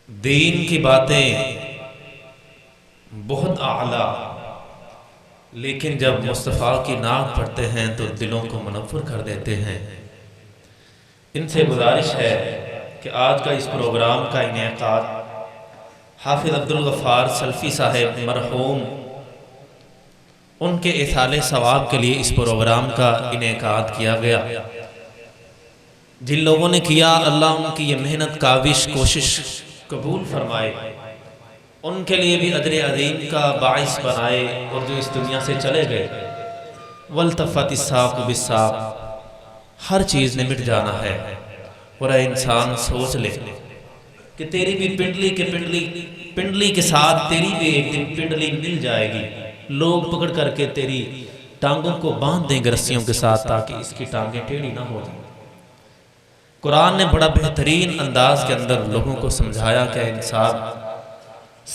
دین کی باتیں بہت اعلیٰ، لیکن جب مصطفیٰ کی نعت پڑھتے ہیں تو دلوں کو منور کر دیتے ہیں۔ ان سے گزارش ہے کہ آج کا اس پروگرام کا انعقاد حافظ عبدالغفار سلفی صاحب مرحوم ان کے ایصال ثواب کے لیے اس پروگرام کا انعقاد کیا گیا۔ جن لوگوں نے کیا، اللہ ان کی یہ محنت کاوش کوشش قبول فرمائے، ان کے لیے بھی اجر عظیم کا باعث بنائے، اور جو اس دنیا سے چلے گئے والتفت الساق بالساق، ہر چیز نے مٹ جانا ہے۔ اور اے انسان سوچ لے کہ تیری بھی پنڈلی کے ساتھ تیری بھی ایک دن پنڈلی مل جائے گی۔ لوگ پکڑ کر کے تیری ٹانگوں کو باندھ دیں گے رسیوں کے ساتھ، تاکہ اس کی ٹانگیں ٹیڑھی نہ ہو جائیں۔ قرآن نے بڑا بہترین انداز کے اندر لوگوں کو سمجھایا کہ انسان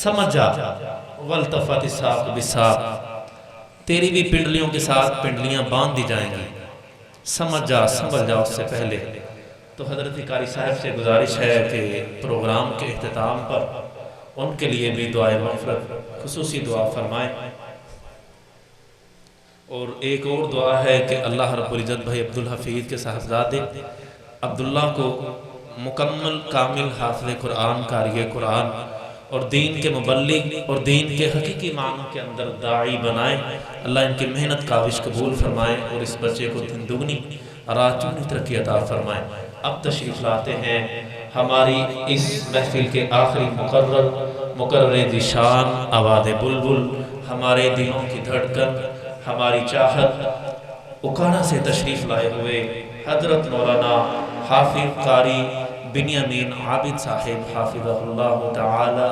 سمجھ جا، والتفت الساق بالساق، تیری بھی پنڈلیوں کے ساتھ پنڈلیاں باندھ دی جائیں گی، سمجھ جا، سنبھل جا اس سے پہلے۔ تو حضرت قاری صاحب سے گزارش ہے کہ پروگرام کے اختتام پر ان کے لیے بھی دعائے مغفرت خصوصی دعا فرمائیں۔ اور ایک اور دعا ہے کہ اللہ رب العزت بھائی عبدالحفیظ کے صاحبزادے عبداللہ کو مکمل کامل حافظ قرآن، قاری قرآن اور دین کے مبلغ اور دین کے حقیقی معنوں کے اندر داعی بنائیں۔ اللہ ان کی محنت کاوش قبول فرمائے، اور اس بچے کو دن دگنی رات چگنی ترقی عطا فرمائے۔ اب تشریف لاتے ہیں ہماری اس محفل کے آخری مقرر ذیشان آواز بلبل، ہمارے دلوں کی دھڑکن، ہماری چاہت، اکاڑا سے تشریف لائے ہوئے حضرت مولانا حافظ قاری بنیامین عابد صاحب حافظہ اللہ تعالی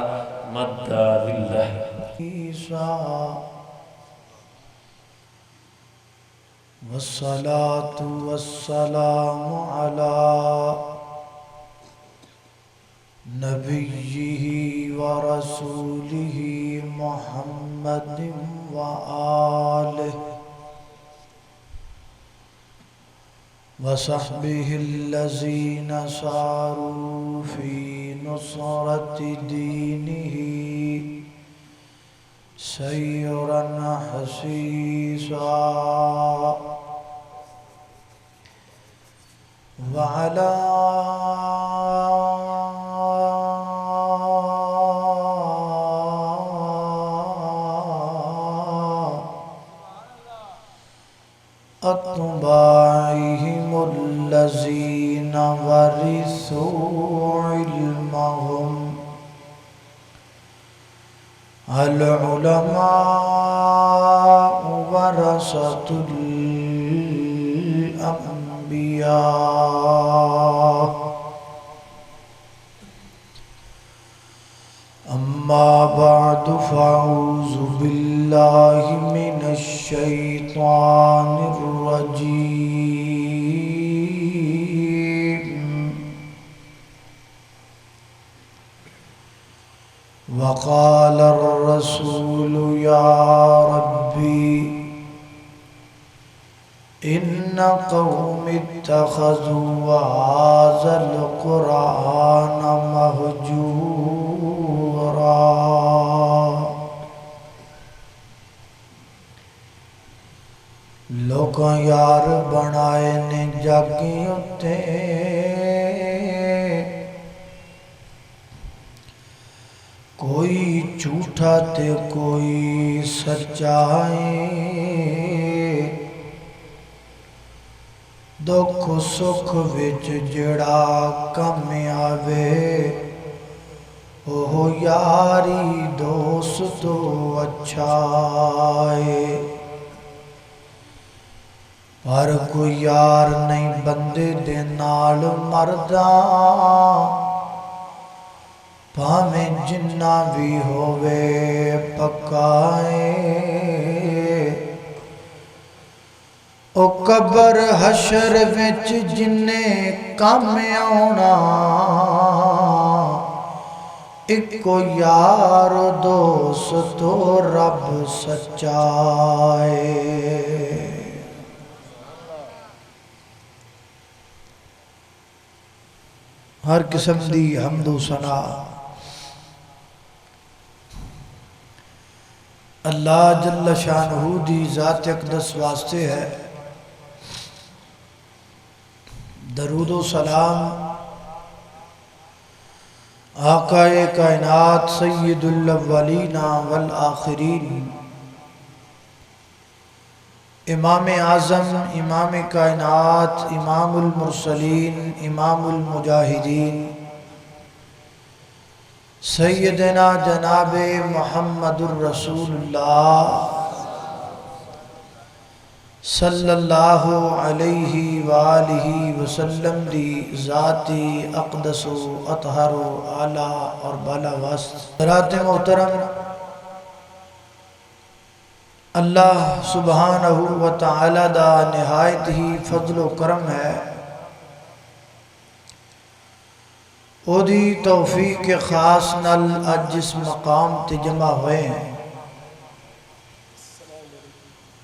مد للہ۔ والصلاة والسلام على نبيه ورسوله محمد وآله وصحبه الذين ساروا في نصرة دينه سيرا حسيسا، وعلى أتباعهم الذين ورثوا علمهم، العلماء ورثة الأنبياء، أما بعد فأعوذ بالله من الشيطان الرجيم، وقال الرسول يا ربي إن قوم اتخذوا هذا القرآن مهجورا، لوگوں یار بنائے نے جاگی اتے، کوئی جھوٹا تے کوئی سچائی، دکھ سکھ وچ جڑا کم آوے، وہ یاری دوستو اچھا ہے، پر کوئی یار نہیں بندے دے نال مردا، پاویں جنہ بھی ہووے پکائے، او قبر حشر وچ جنے کام آونا، اکو یار دوستو رب سچائے۔ ہر قسم دی حمد و ثنا اللہ جل شانہ دی ذات اقدس واسطے ہے درود و سلام آقا کائنات سید الاولین والآخرین امام اعظم امام کائنات امام المرسلین امام المجاہدین سیدنا جناب محمد الرسول اللہ صلی اللہ علیہ وآلہ وسلم دی ذاتی اقدس و اطہر و اعلیٰ اور بالا واسط حضرات محترم، اللہ سبحانہ و تعالی دا نہایت ہی فضل و کرم ہے، او دی توفیق خاص نال اج اس مقام تے جمع ہوئے ہیں۔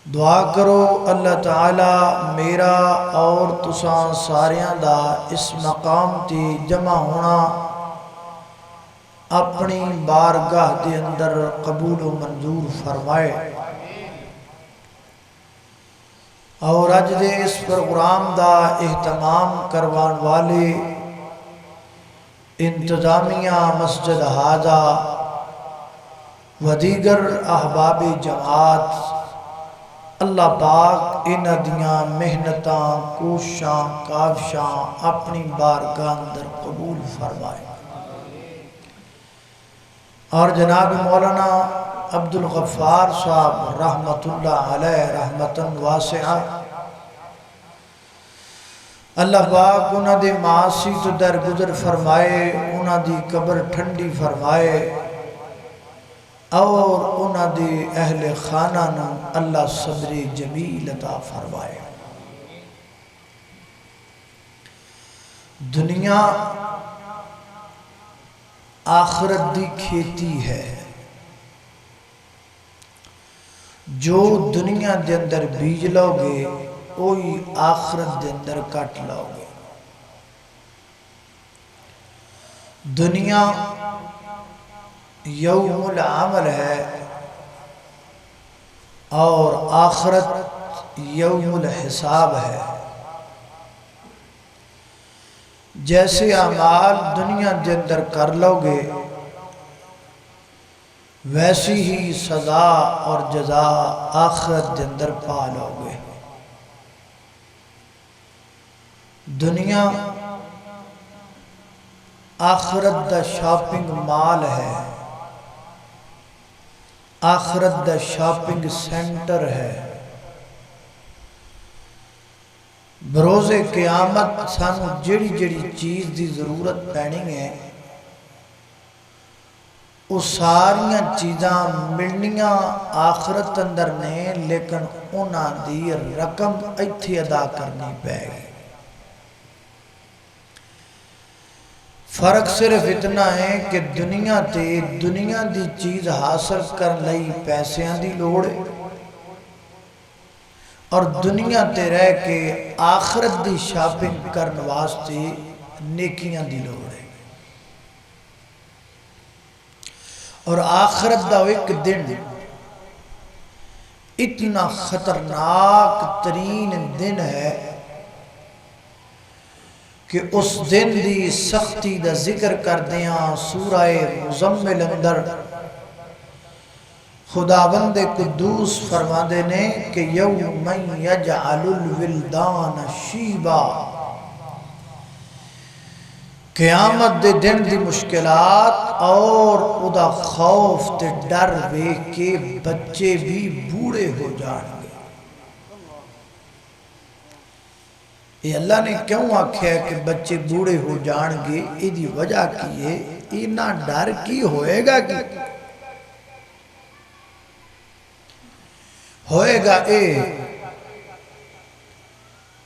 دعا کرو اللہ تعالی میرا اور تساں ساریاں دا اس مقام تے جمع ہونا اپنی بارگاہ دے اندر قبول و منظور فرمائے، اور اج دے اس پروگرام دا اہتمام کروان والے انتظامیہ مسجد ہاجہ و دیگر احباب جماعت، اللہ پاک انہاں دیاں محنتاں کوششاں کاوشاں اپنی بارگاہ اندر قبول فرمائے، اور جناب مولانا عبد الغفار صاحب رحمت اللہ علیہ رحمتاً واسعہ، اللہ پاک انہاں دے معاصی تو درگزر فرمائے، انہاں دی قبر ٹھنڈی فرمائے، اور انہاں دے اہل خانہ نو اللہ صبر جمیل عطا فرمائے۔ دنیا آخرت دی کھیتی ہے، جو دنیا دے اندر بیج لو گے وہی آخرت دے اندر کٹ لو گے۔ دنیا یوم العمل ہے اور آخرت یوم الحساب ہے۔ جیسے اعمال دنیا دے اندر کر لو گے ویسی ہی سزا اور جزا آخرت دے اندر پا لو گے۔ دنیا آخرت دا شاپنگ مال ہے، آخرت دا شاپنگ سینٹر ہے۔ بروز قیامت سانو جڑی جڑی چیز دی ضرورت پینی ہے وہ ساریاں چیزاں ملنیاں آخرت اندر نے، لیکن انہاں دی رقم ایتھے ادا کرنی پے گی۔ فرق صرف اتنا ہے کہ دنیا تے دنیا دی چیز حاصل کر لئی پیسیاں دی لوڑ ہے، اور دنیا تے رہ کے آخرت دی شاپنگ کرن واسطے نیکیاں دی لوڑ ہے۔ اور آخرت دا ایک دن اتنا خطرناک ترین دن ہے کہ اس دن دی سختی دا ذکر کر دیاں سورہ مزمل اندر خداوند قدوس فرما دینے کہ یوم یجعل الولدان شیبا، قیامت دے دن دی مشکلات اور ادا خوف تے ڈر وے کے بچے بھی بوڑھے ہو جان گے۔ یہ اللہ نے کیوں آکھیا ہے کہ بچے بوڑھے ہو جان گے؟ یہ دی وجہ کی ہے، اینا ڈر کی ہوئے گا کی ہوئے گا اے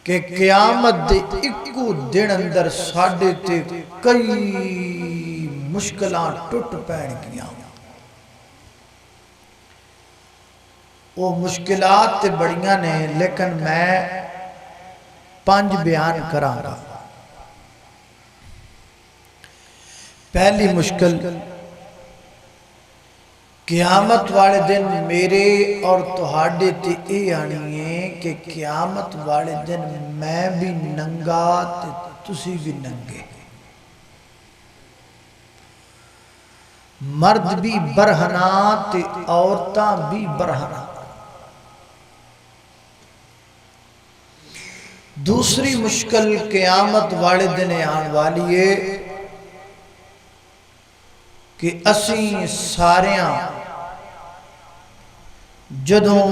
کہ قیامت دے اکو دن اندر ساڑھے تے کئی مشکلان ٹوٹ پین گیا۔ وہ مشکلات تے بڑیاں نے، لیکن میں 5 بیان کراں گا۔ پہلی مشکل قیامت والے دن میرے اور تہاڈے تے اے آنی ہے کہ قیامت والے دن میں بھی ننگا تے تسی بھی ننگے، مرد بھی برہنا تے عورتاں بھی برہنا۔ دوسری مشکل قیامت والے دن آن والی ہے کہ اسی ساریاں جدوں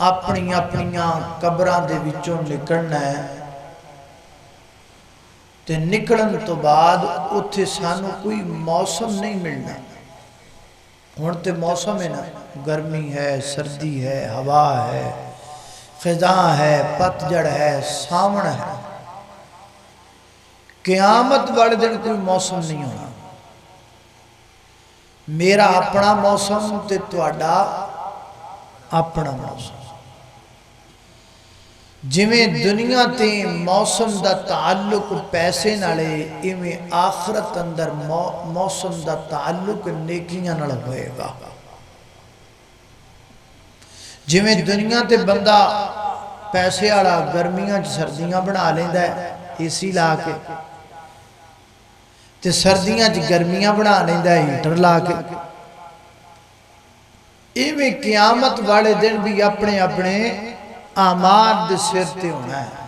اپنی اپنیاں قبراں دے وچوں نکلنا ہے تے نکلن تو بعد اتھے سانو کوئی موسم نہیں ملنا۔ ہن تے موسم ہے نا، گرمی ہے، سردی ہے، ہوا ہے، خزاں ہے، پتجھڑ ہے، ساون ہے۔ قیامت والے دن کوئی موسم نہیں ہونا، میرا اپنا موسم تے تہاڈا اپنا موسم۔ جویں دنیا تے موسم دا تعلق پیسے نالے، ایویں آخرت اندر موسم دا تعلق نیکیاں نال ہوئے گا۔ جویں دنیا تے بندہ پیسے والا گرمیاں سردیاں بنا لیندا ہے اے سی لا کے، تے سردیاں گرمیاں بنا لیندا ہے ہیٹر لا کے، ایویں قیامت والے دن بھی اپنے اپنے اعمال دے سر تے ہونا ہے۔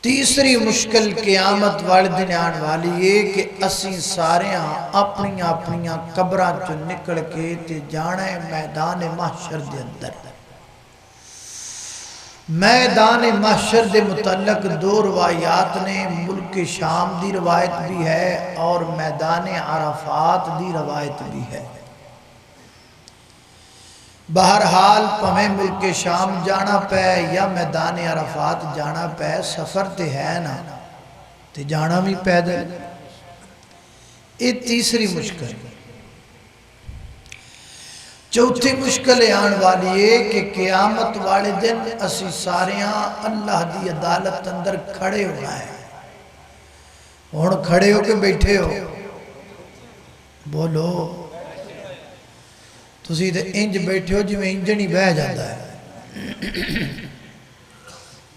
تیسری مشکل قیامت والے دن آن والی ہے کہ اسی ساریاں اپنی اپنیاں قبراں چوں نکل کے تے جانا ہے میدان محشر دے اندر۔ میدان محشر دے متعلق دو روایات نے، ملک شام دی روایت بھی ہے اور میدان عرفات دی روایت بھی ہے۔ بہرحال پمیں ملک شام جانا پہ یا میدان عرفات جانا پہ، سفر تے ہے نا تے جانا بھی پیدل۔ یہ تیسری مشکل۔ چوتھی مشکل آن والی ہے کہ قیامت والے دن اسی ساریاں اللہ دی عدالت اندر کھڑے ہونا ہے۔ ہن کھڑے ہو کے بیٹھے ہو، بولو، تسی تے انج بیٹھے ہو جی میں انجن ہی بہ جاتا ہے۔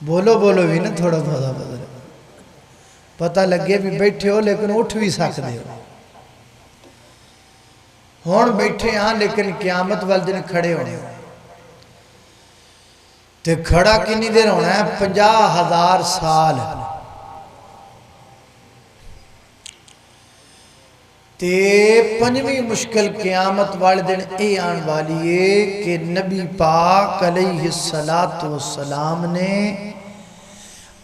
بولو بولو بھی نا، تھوڑا بہت بدل پتہ لگے بھی بیٹھے ہو لیکن اٹھ بھی سکتے ہو۔ ہون بیٹھے ہاں لیکن قیامت والے دن کھڑے ہونے ہو تے کھڑا کنی دیر ہونا ہے؟ 50,000 سال۔ تے پنجویں مشکل قیامت والے دن اے آن والی ہے کہ نبی پاک علیہ السلام نے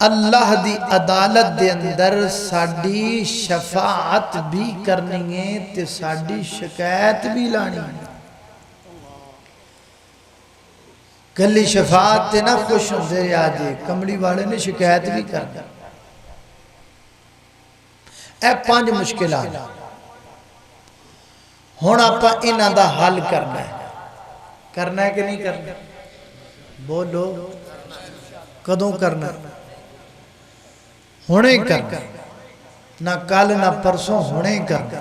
اللہ دی عدالت دے اندر ساڑی شفاعت بھی کرنی ہے تے ساڑی شکایت بھی لانی ہے۔ کلی شفاعت تے نہ خوش ہوندے رہا جے، کمڑی والے نے شکایت بھی کرنا۔ اے 5 مشکلات ہن آپا انہاں دا حل کرنا ہے کہ نہیں کرنا؟ بولو، کدوں کرنا؟ ہونے کرنا، نہ کل نہ پرسوں، ہونے کرنا۔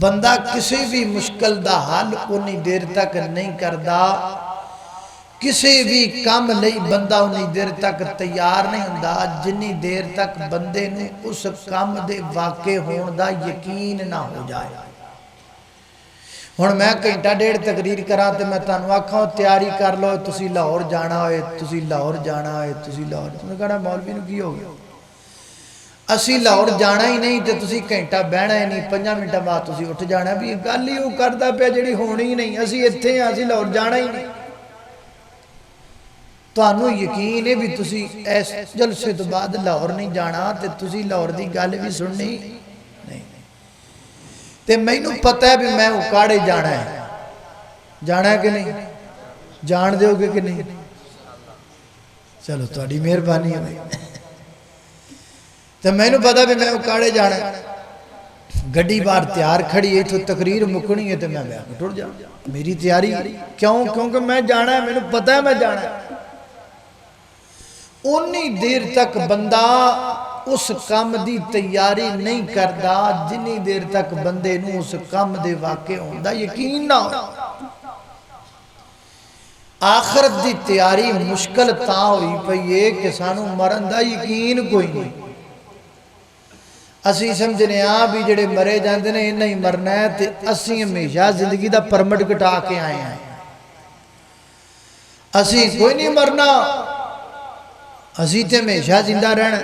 بندہ کسی بھی مشکل دا حل انہی دیر تک نہیں کردا، کسی بھی کام لئی بندہ انہی دیر تک تیار نہیں ہوندا جنہی دیر تک بندے نے اس کام دے واقع ہون دا یقین نہ ہو جائے۔ ہن میں گھنٹہ ڈیڑھ تقریر کراں تے میں تانوں آکھاں تیاری کر لو، تسی لاہور جانا ہوئے، تسی لاہور جانا ہوئے، تسی لاہور، تم نے کہنا مولوی نو کی ہو گیا؟ اسی لاہور جانا ہی نہیں تے تسی گھنٹہ بہنا ہی نہیں، 5 منٹ بعد تسی اٹھ جانا بھی گل ہی وہ کردا پیا جڑی ہونی ہی نہیں، اسی ایتھے ہیں، اسی لاہور جانا ہی نہیں۔ تانوں یقین ہے بھی تسی اس جلسے تو بعد لاہور نہیں جانا تے تسی لاہور دی گل بھی سننی نہیں۔ تے مینوں پتہ ہے بھی میں اکاڑے جانا ہے کہ نہیں؟ جان دے ہوگے کہ نہیں؟ چلو تہاڈی مہربانی ہے۔ تے مینوں پتہ بھی میں اکاڑے جانا ہے، گڈی بار تیار کھڑی ہے، تو تقریر مکنی ہے تے میں بیٹھ کے ٹر جاؤں، میری تیاری کیونکہ میں جانا ہے، مینوں پتہ ہے میں جانا ہے۔ اونی دیر تک بندہ اس کام دی تیاری نہیں کردا جنی دیر تک بندے نو اس کام دے واقع ہوندا یقین نہ ہو۔ آخرت دی تیاری مشکل تاں ہوئی پئی ہے کہ سانو مرن دا یقین کوئی نہیں۔ اسی سمجھنے بھی جڑے مرے جاندے نے انہیں مرنا ہے تے اسی ہمیشہ زندگی دا پرمٹ کٹا کے آئے ہیں۔ اسی کوئی نہیں مرنا، اسی تے ہمیشہ زندہ رہنا۔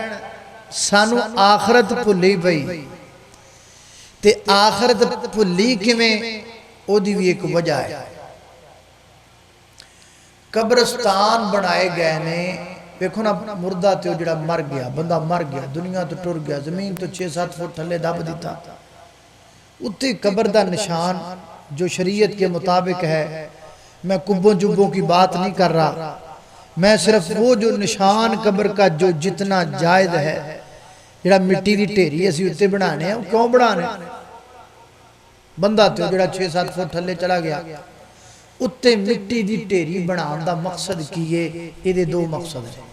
سانو آخرت بھلی پئی تے آخرت بھلی کیویں او دی بھی ایک وجہ ہے۔ قبرستان بنائے گئے نے، دیکھو نا مردہ تے جڑا مر گیا، بندہ مر گیا، دنیا تو ٹر گیا، زمین تو 6-7 فٹ تھلے دب دیتا، اتے قبر دا نشان جو شریعت کے مطابق ہے، میں کبوں جبوں کی بات نہیں کر رہا، میں صرف وہ جو نشان قبر کا جو جتنا جائز ہے، جڑا مٹی دی ٹھیری اسی اتے بنانے ہیں، وہ کیوں بنانے ہیں؟ بندہ تے جڑا 6-7 فٹ تھلے چلا گیا، اتے مٹی دی ٹھیری بنان دا مقصد کیے، یہ دے 2 مقصد ہیں۔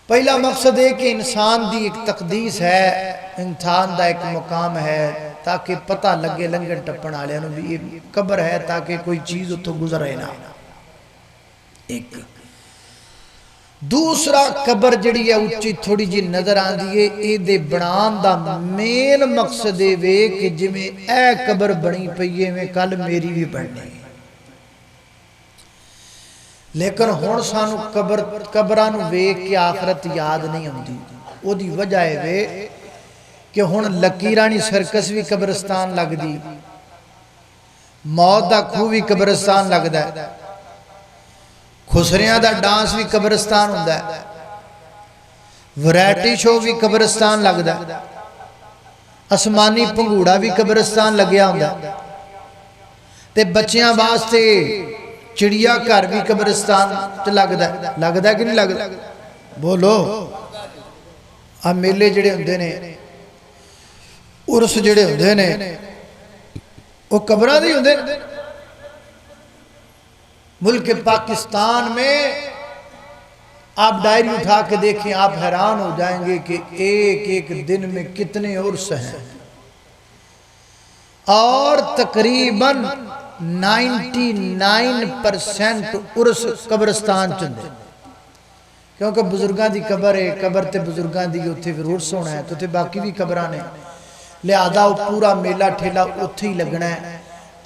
پہلا مقصد ہے کہ انسان دی ایک تقدیس ہے، انسان دا ایک مقام ہے، تاکہ پتہ لگے لنگن ٹپن آلے انہوں بھی یہ قبر ہے تاکہ کوئی چیز اتھو گزرے نہ۔ ایک دوسرا قبر جڑی ہے اچھی تھوڑی جی نظر آن دیئے، اے دے بنان دا مین مقصد ہے کہ جی میں اے قبر بنی پئیے میں کل میری بھی بننے، لیکن ہون سانو قبرانو ویک کے آخرت یاد نہیں ہوندی۔ او دی وجہ ہے کہ ہون لکیرانی سرکس بھی قبرستان لگ دی، موت دا کھو بھی قبرستان لگ دا ہے، خسریاں دا ڈانس بھی قبرستان ہوندہ ہے، ویرائٹی شو بھی قبرستان لگ دا ہے، اسمانی پنگوڑا بھی قبرستان لگیا ہوندہ ہے، تے بچیاں واسطے چڑیا گھر بھی قبرستان لگ دا ہے کہ نہیں لگ دا؟ بولو اب میلے جڑے ہوندے نے، عرس جڑے ہوندے نے، وہ قبرہ دی ہوندے نے۔ ملک پاکستان میں آپ ڈائری اٹھا کے دیکھیں، آپ حیران ہو جائیں گے کہ ایک ایک دن میں کتنے عرس ہیں، اور تقریباً 99% عرس قبرستان چندے، کیونکہ بزرگاں دی قبر ہے، قبر تے بزرگاں دی اتھے پھر عرس ہونا ہے، تو تے باقی بھی قبرانے، لہذا وہ پورا میلہ ٹھیلا اتھے ہی لگنا ہے۔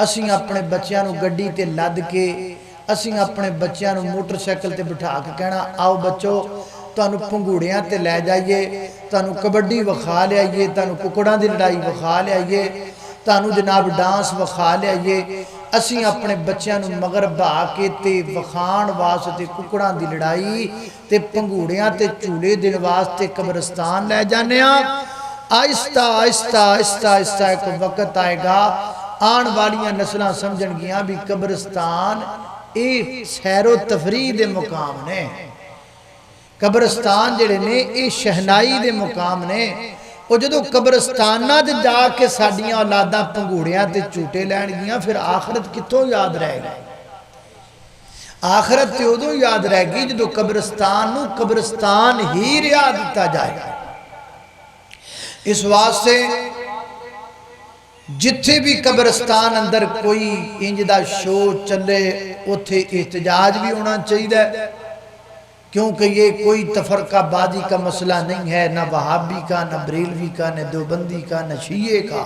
اسیں اپنے بچیاں نو گڈی تے لد کے، اسیں اپنے بچیاں نو موٹر سیکل تے بٹھا کے کہنا آؤ بچو تانو پنگوڑیاں تے لے جائیے، تانو کبڈی وکھا لے آئیے، تانو ککڑاں دی لڑائی وکھا لے آئیے، تانو جناب ڈانس وکھا لے آئیے۔ اسیں اپنے بچیاں نو مگر بھا کے تے وکھان واسطے ککڑاں دی لڑائی تے پنگوڑیاں تے چولے دن واسطے قبرستان لے جانے ہیں۔ آہستہ آہستہ آہستہ آہستہ ایک وقت آئے گا، آن والیاں نسلیں سمجھن گیاں بھی قبرستان ایک سیر و تفریح دے مقام نے، قبرستان جڑے نے ایک شہنائی دے مقام نے۔ وہ جدو قبرستانہ دے جا کے ساڑیاں اولاداں پنگوڑیاں تے چوٹے لین گیاں، پھر آخرت کتوں یاد رہے گی؟ آخرت تے ادو یاد رہے گی جدو قبرستان ہی ریا دیتا جائے گا۔ اس واسطے جتھے بھی قبرستان اندر کوئی انجدہ شو چلے اتھے احتجاج بھی ہونا چاہیے، کیونکہ یہ کوئی تفرقہ بازی کا مسئلہ نہیں ہے، نہ وہابی کا، نہ بریلوی کا، نہ دیوبندی کا، نہ شیعہ کا۔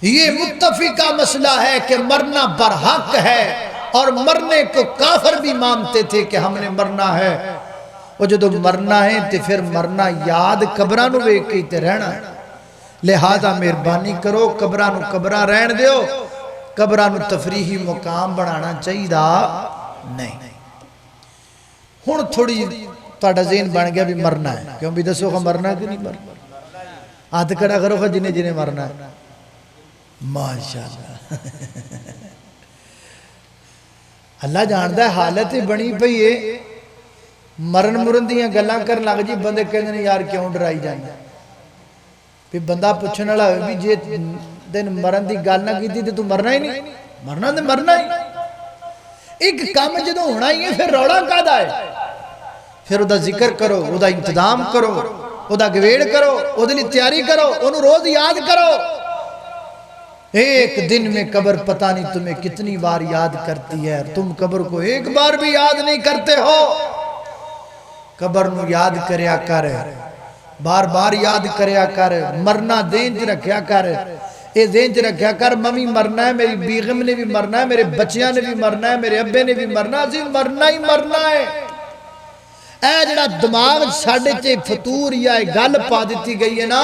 یہ متفقہ مسئلہ ہے کہ مرنا برحق ہے، اور مرنے کو کافر بھی مانتے تھے کہ ہم نے مرنا ہے۔ وہ جدو مرنا ہے تو پھر مرنا یاد قبرانو بے کے تے رہنا ہے۔ لہذا مہربانی کرو قبرانو قبرہ رہن دیو، قبرانو تفریحی مقام بنانا چاہیے نہیں۔ ہون تھوڑی تاڑا ذہن بن گیا بھی مرنا ہے، کیوں بھی دسو کہ مرنا ہے کہ نہیں مرنا؟ ہاتھ کڑا کرو کہ جنہیں جنہیں مرنا ہے۔ ماشاءاللہ اللہ جاندہ ہے حالت بنی پئی ہے، مرن دیاں گلاں کر لگ جی بندے کہنے نہیں یار کیوں ڈرائی جائیں، پھر بندہ پوچھنے لگا بھی جی دن مرن دی گل نہ کی تھی تو مرنا ہی نہیں، مرنا تو مرنا ہی۔ ایک کام جدو ہونا ہی ہے پھر روڑا کا ہے، پھر وہ ذکر کرو، وہ انتظام کرو، وہ گویڑ کرو، وہ تیاری کرو، انہوں روز یاد کرو۔ ایک دن میں قبر پتہ نہیں تمہیں کتنی بار یاد کرتی ہے، اور تم قبر کو ایک بار بھی یاد نہیں کرتے ہو۔ قبر نو یاد کریا کر، بار بار یاد کریا کر، مرنا دین چ رکھیا کر، اے دین چ رکھیا کر ممی مرنا ہے، میری بیگم نے بھی مرنا ہے، میرے بچیاں نے بھی مرنا ہے، میرے ابے نے بھی مرنا ہے، اسی مرنا ہی مرنا ہے۔ اے جڑا دماغ ساڑھے چے فطور یا گل پا دیتی گئی ہے نا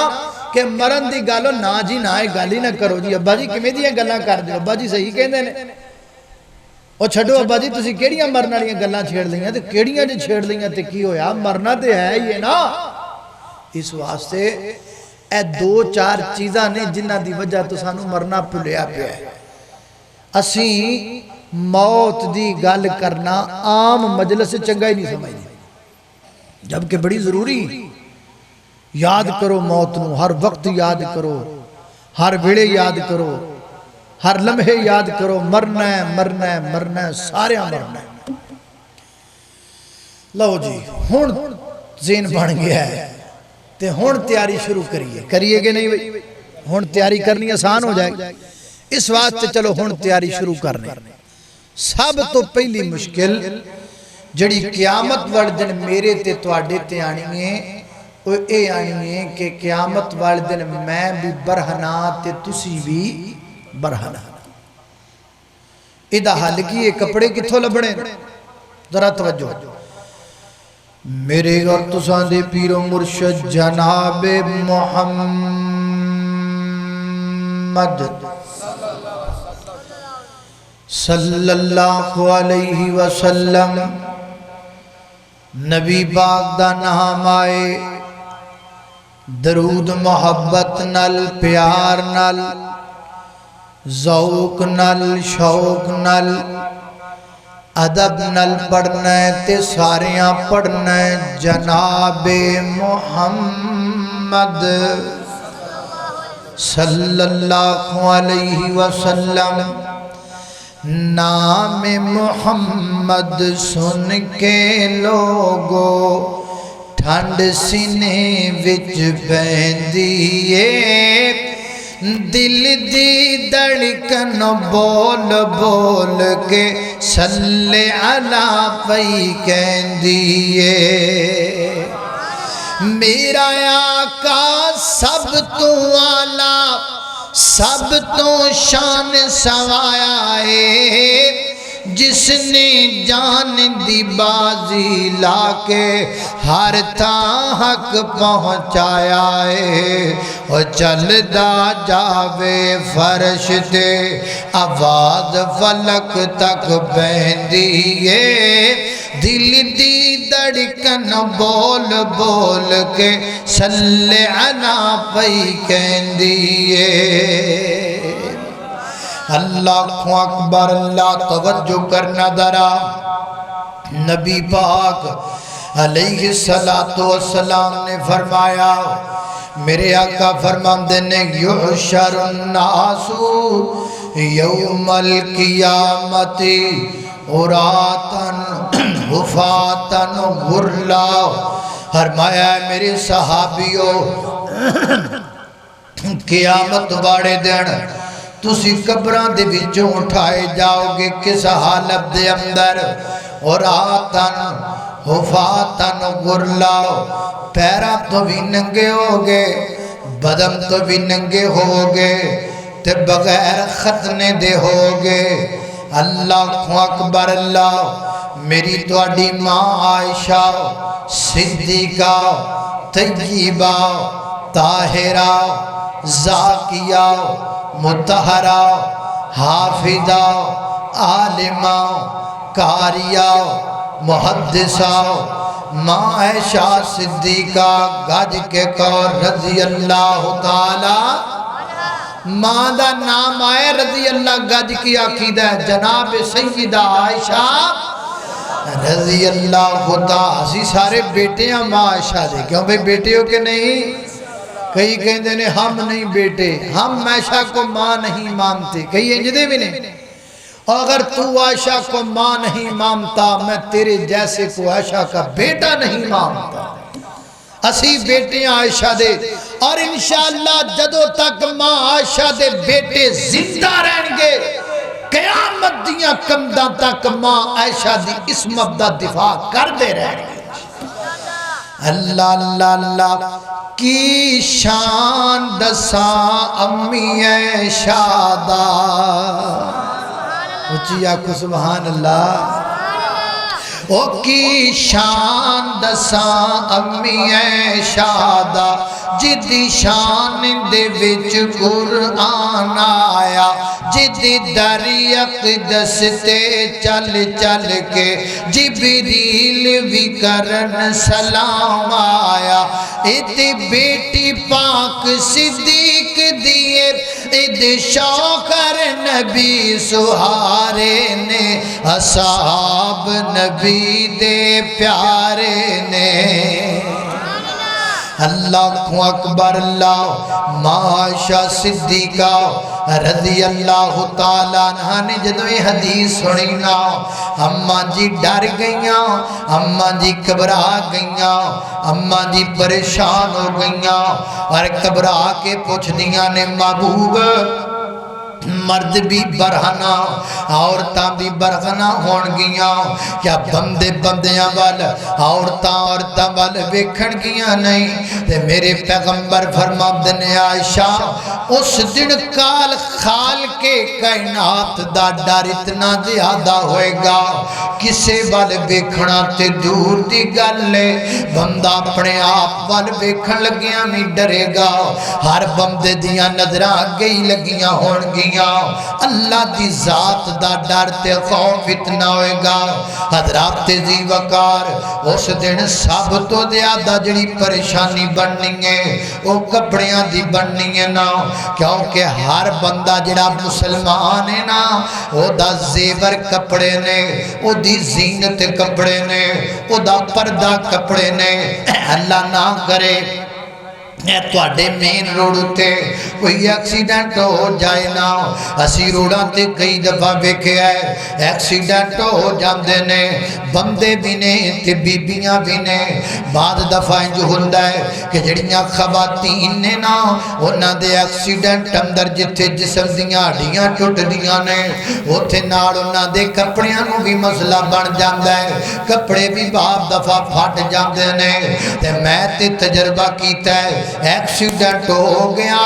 کہ مرن دی گالو نا جی نا گل ہی نہ کرو جی، ابا جی کمیں دیاں گلاں کر دیو، ابا جی صحیح کہندے نے، اور چھڑو ابا جی تسی کیڑیاں مرنا لیاں گلاں چھیڑ لیاں تے کیڑیاں جے چھیڑ لیاں تے کی ہویا، مرنا تے ہے یہ نا۔ اس واسطے اے دو چار چیزاں نے جنہ دی وجہ تو سانو مرنا پلیا پیا ہے۔ اسی موت دی گل کرنا عام مجلس سے چنگا ہی نہیں سمجھتے، جبکہ بڑی ضروری، یاد کرو موت نو، ہر وقت یاد کرو، ہر ویلے یاد کرو، ہر لمحے یاد کرو، مرنا ہے مرنا ہے مرنا ہے، سارے مرنا ہے۔ لو جی ہون ذہن بن گیا ہے تے ہون تیاری شروع کریے کہ نہیں بھئی، ہون تیاری کرنی آسان ہو جائے، اس واسطے چلو ہون تیاری شروع کرنے۔ سب تو پہلی مشکل جڑی قیامت والدن میرے تے تواڈے تے آنی ہے، وہ اے آنی ہے کہ قیامت والدن میں بھی برہنا تے تسی بھی برہنا۔ ادھا حال کی یہ کپڑے کتھو لبڑے، ذرا توجہ۔ میرے اور تساں دے پیر و مرشد جناب محمد صلی اللہ علیہ وسلم نبی پاک دا نام آئے، درود محبت نل، پیار نل، ذوق نل، شوق نل، ادب نل پڑھنا ہے تے ساریاں پڑھنا ہے جناب محمد صلی اللہ علیہ وسلم۔ نام محمد سن کے لوگو ٹھنڈ سینے وچ بہندیے، دل دی دھڑکن بول بول کے صلی علی پئی کہندیے۔ میرا آقا سب تو اعلیٰ، سب تو شان سوایا ہے، جس نے جان دی بازی لا کے ہر تاں حق پہنچایا ہے، اور چلدا جاوے فرش تے آواز فلک تک بہندی ہے، دل دی دھڑکن بول بول کے صلی علی پئی کہندی ہے۔ اللہ اکبر، اللہ توجہ کرنا ذرا۔ نبی پاک علیہ السلام نے فرمایا، میرے آقا فرماندے نے یحشر الناس یوم القیامت عراۃ حفاۃ غرلا۔ فرمایا میرے صحابیوں، قیامت واڑے دن تسی قبراں دے وچوں اٹھائے جاؤ گے کس حالت دے اندر؟ عراۃ حفاۃ غرلا، پیراں تو بھی ننگے ہوگے، بدن تو بھی ننگے ہوگے، تے بغیر ختنے دے ہوگے۔ اللہ اکبر اللہ۔ میری تواڈی ماں عائشہ صدیقہ طیبہ طاہرہ زاکیہ مطہرہ حافظہ عالمہ قاریہ محدثہ ماں عائشہ صدیقہ گج کے کور رضی اللہ تعالی، ماں دا نام آئے رضی اللہ گج کی عقیدہ ہے جناب سیدہ عائشہ رضی اللہ تعالی۔ اسی سارے بیٹے ہیں ماں عائشہ دے، کیوں بھئی بیٹے ہو کہ نہیں؟ کئی کہندے نے ہم نہیں بیٹے، ہم عائشہ کو ماں نہیں مانتے، کئی انجدے بھی نہیں۔ اور اگر تو عائشہ کو ماں نہیں مانتا میں تیرے جیسے کو عائشہ کا بیٹا نہیں مانتا اسی بیٹیاں عائشہ دے اور انشاءاللہ جدو تک ماں عائشہ دے بیٹے زندہ رہیں گے قیامت دیاں کمداں تک ماں عائشہ دی اسمت دا دفاع کر دے رہیں گے اللہ اللہ اللہ کی شان دساں امی عائشہ دا اچھی آکھو سبحان اللہ او کی شان دساں امی عائشہ دا جدی شان دے وچ قرآن آیا جدی دری اقدس تے چل چل کے جبریل بھی کرن سلام آیا ایتے بیٹی پاک صدیق دیئے ایدے شوکر نبی سہارے نے اصحاب نبی دے پیارے نے اللہ اکبر اللہ معاشہ صدیقہ رضی اللہ تعالیٰ عنہ نے جدو یہ حدیث سنی نا اماں جی ڈر گئیاں اماں جی گھبرا گئیاں اماں جی پریشان ہو گئیاں اور گھبرا کے پوچھ دیاں نے محبوب مرد بھی برہنہ عورتاں بھی برہنہ ہون گیاں کیا بندے بندیاں وال عورتاں وال ویکھن گیاں نہیں تے میرے پیغمبر فرما دنے عائشہ اس دن کال خال کے کائنات دا ڈر اتنا زیادہ ہوئے گا کسے وال ویکھنا تے دور دی گل لے بندہ اپنے آپ وال ویکھن لگیاں نہیں ڈرے گا ہر بندے دیاں نظراں گئی لگیاں ہون گیاں اللہ دی ذات دا ڈر تے خوف اتنا ہوئے گا حضرات ذی وقار اس دن سب تو زیادہ جڑی پریشانی بننی ہے وہ کپڑیاں دی بننی ہے نا کیونکہ ہر بندہ جڑا مسلمان ہے نا وہ دا زیور کپڑے نے وہ دی زینت کپڑے نے وہ دا پردہ کپڑے نے اللہ نہ کرے تواڈے مین روڈ تے کوئی ایکسیڈنٹ ہو جائے نا اسی روڈاں تے کئی دفعہ ویکھیا ہے ایکسیڈنٹ ہو جاندے نے بندے بھی نے تے بیبیاں بھی نے بعد دفعہ انج ہوندا ہے کہ جڑیاں خواتین نے نا انہاں دے ایکسیڈنٹ اندر جتھے جسم دیاں ہڈیاں ٹوٹدیاں نے اوتھے نال انہاں دے کپڑیاں نوں بھی مسئلہ بن جاندا ہے کپڑے بھی بعد دفعہ پھٹ جاندے نے تے میں تے تجربہ کیتا ہے ایکسیڈنٹ ہو گیا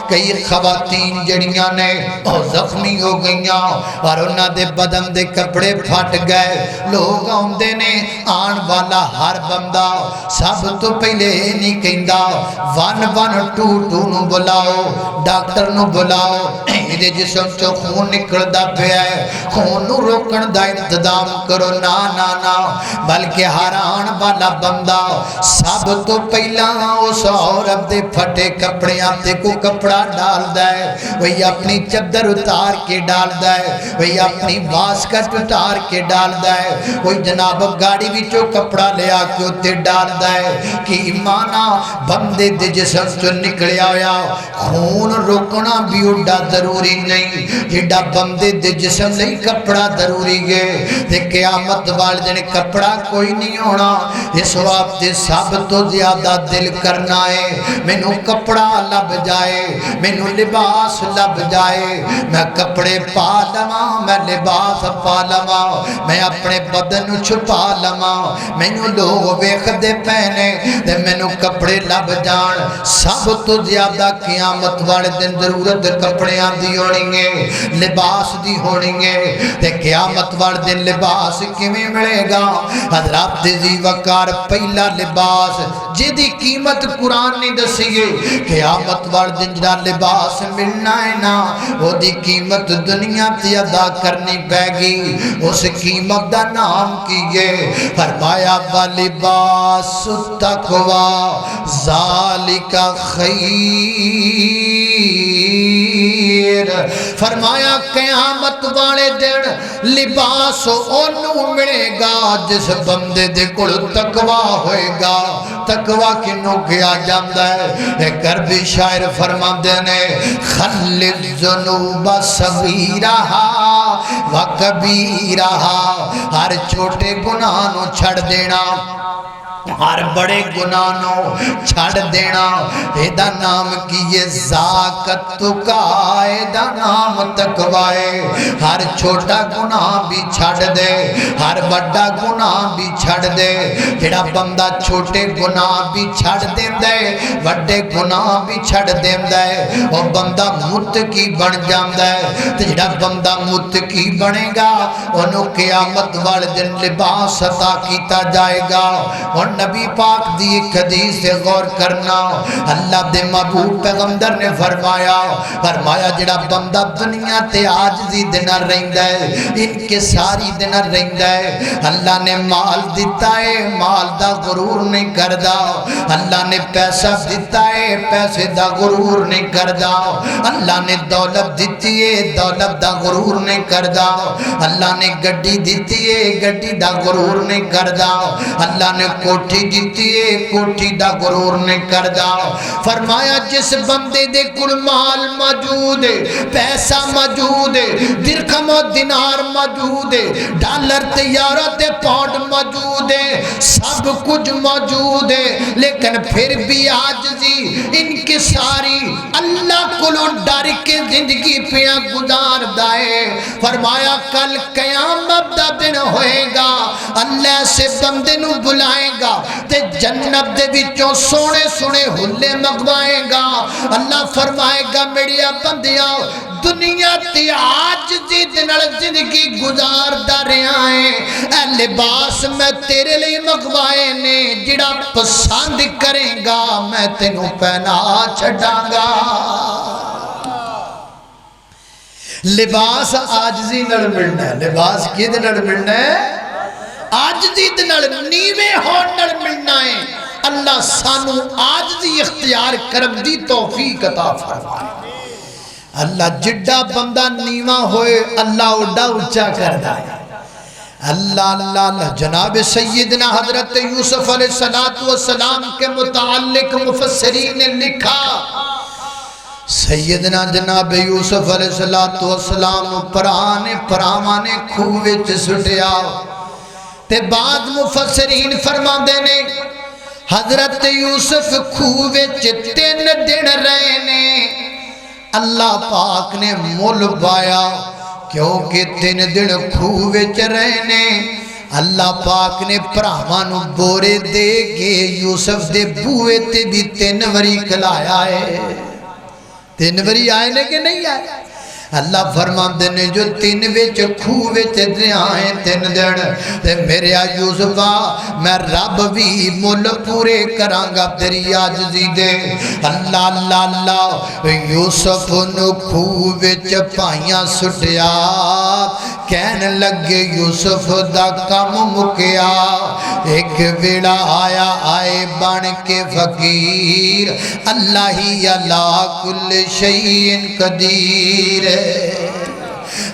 کئی خواتین جڑیاں نے زخمی ہو گئیاں اور انہاں دے بدن دے کپڑے پھٹ گئے لوگ آندے نے آن والا ہر بندہ سب تو پہلے نہیں کہندا 112 نو بلاؤ ڈاکٹر نو بلاؤ یہ جسم چو خون نکلدا پیا ہے خون نو روکن دا انتظام کرو نا نا نا بلکہ ہر آن والا بندہ سب تو پہلا اس عورت دے پھٹے کپڑیاں تے کو کپڑا ڈال دائے وہی اپنی چدر اتار کے ڈال دائے وہی اپنی واسکٹ اتار کے ڈال دائے وہی جناب گاڑی وچوں کپڑا لیا کے اتے ڈال دائے کہ ایمانا بندے دے جسم تو نکلیا ہویا خون روکنا بھی اڈا ضروری نہیں جڑا بندے دے جسم نہیں کپڑا ضروری ہے تے قیامت والے دن کپڑا کوئی نہیں ہونا اس وقت سب تو زیادہ دل کرنا ہے مینوں کپڑا لب جائے مینوں لباس لب جائے میں کپڑے پا لواں میں لباس پا لواں میں اپنے بدن چھپا لواں مینوں لوگ ویکھدے پہنے تے مینوں کپڑے لب جان سب تو زیادہ قیامت والے دن ضرورت کپڑیاں دی ہونی ہے لباس دی ہونی ہے تے قیامت والے دن لباس کیویں ملے گا حضرات ذی وقار پہلا لباس جدی قیمت قرآن نے دسیے قیامت والے دن جڑا لباس ملنا ہے نا وہ دی قیمت دنیا تے ادا کرنی پے گی اس قیمت دا نام کیے فرمایا لباس التقوی ذالک خیر فرمایا قیامت والے دن لباس اونوں ملے گا جس بندے دے کول تقوی ہوئے گا۔ تقوی کنوں کیا جاندا ہے؟ ایک عربی شاعر فرماندے نے خلِّ الذنوب صغیرہا و کبیرہا، ہر چھوٹے گناہ نو چھڑ دینا، ہر بڑے گناہ نو چھڑ دینا، ایدہ نام کی یہ ذاکت کا، ایدہ نام تقوی۔ ہر چھوٹا گناہ بھی چھڑ دے، ہر بڑا گناہ بھی چھڑ دے۔ جڑا بندہ چھوٹے گناہ بھی چھڑ دے، بڑے گناہ بھی چھڑ دے، وہ بندہ متقی بن جاندا ہے۔ تے جڑا بندہ متقی بنے گا انہوں قیامت والے دن لباس عطا کیتا جائے گا۔ اور نبی پاک دی ایک حدیث سے غور کرنا، اللہ دے محبوب پیغمبر نے فرمایا جڑا بندہ دنیا تے عاجزی دے نال رہندا ہے، انکساری دے نال رہندا ہے، اللہ نے مال دیتا ہے، مال دا غرور نہیں کردا، اللہ نے پیسہ دیتا ہے، پیسے دا غرور نہیں کردا، اللہ نے دولت دیتی ہے، دولت دا غرور نہیں کردا، اللہ نے گڈی دیتی ہے، گڈی دا غرور نہیں کردا، اللہ نے کوٹھی دیتی ہے، کوٹھی دا غرور نہیں کردا۔ فرمایا جس بندے دے کل مال موجود ہے، پیسہ موجود ہے، درہم و دینار موجود ہے، ڈالر تے یورو تے پاؤنڈ موجود ہے، سب کچھ موجود ہے، لیکن پھر بھی عاجزی انکساری اللہ کلو ڈر کے زندگی پہ گزار دائے۔ فرمایا کل قیامت دا دن ہوئے گا، اللہ سے بندے نو بلائے گا تے جنت دے وچوں سونے سونے ہلے مگوائے گا۔ اللہ فرمائے گا میریا بندیاں دنیا تے عاجزی دے نال زندگی گزار دا رہا ہے، اے لباس میں تیرے لئے مگوائے نے، جڑا پسند کرے گا میں تینوں پہنا چھڑاں گا۔ لباس عاجزی نال ملنا ہے، لباس کی دے نال ملنا ہے؟ عاجزی دے نال نیوے ہون نال ملنا ہے۔ اللہ سانو عاجزی اختیار کرم دی توفیق عطا فرمائے۔ اللہ جڈا بندہ نیواں ہوئے اللہ اڈا اچھا کردا ہے۔ اللہ اللہ جناب سیدنا حضرت یوسف علیہ السلام کے متعلق مفسرین نے لکھا، سیدنا جناب یوسف علیہ السلام پرانے کھوے چ سٹیا تے بعد مفسرین فرماندے نے حضرت یوسف کھوے چ 3 دن رہے نے، اللہ پاک نے مول پایا کیونکہ 3 دن کھوے چ رہے نے۔ اللہ پاک نے پراوانو بورے دے کے یوسف دے بوئے تے بھی 3 وری کھلایا ہے۔ 3 وری آئے نے کہ نہیں آئے؟ اللہ فرماندے نے جو 3 وچ کھوہ وچ آئے 3 دن تے میرے یوسفا میں رب بھی مل پورے کرانگا تیری عاجزی دے۔ اللہ اللہ اللہ یوسف نو کھوہ وچ پائیاں سٹیا، کہنے لگے یوسف دا کم مکیا، ایک ویڑا آیا آئے بن کے فقیر، اللہ ہی اللہ کل شیئن قدیر۔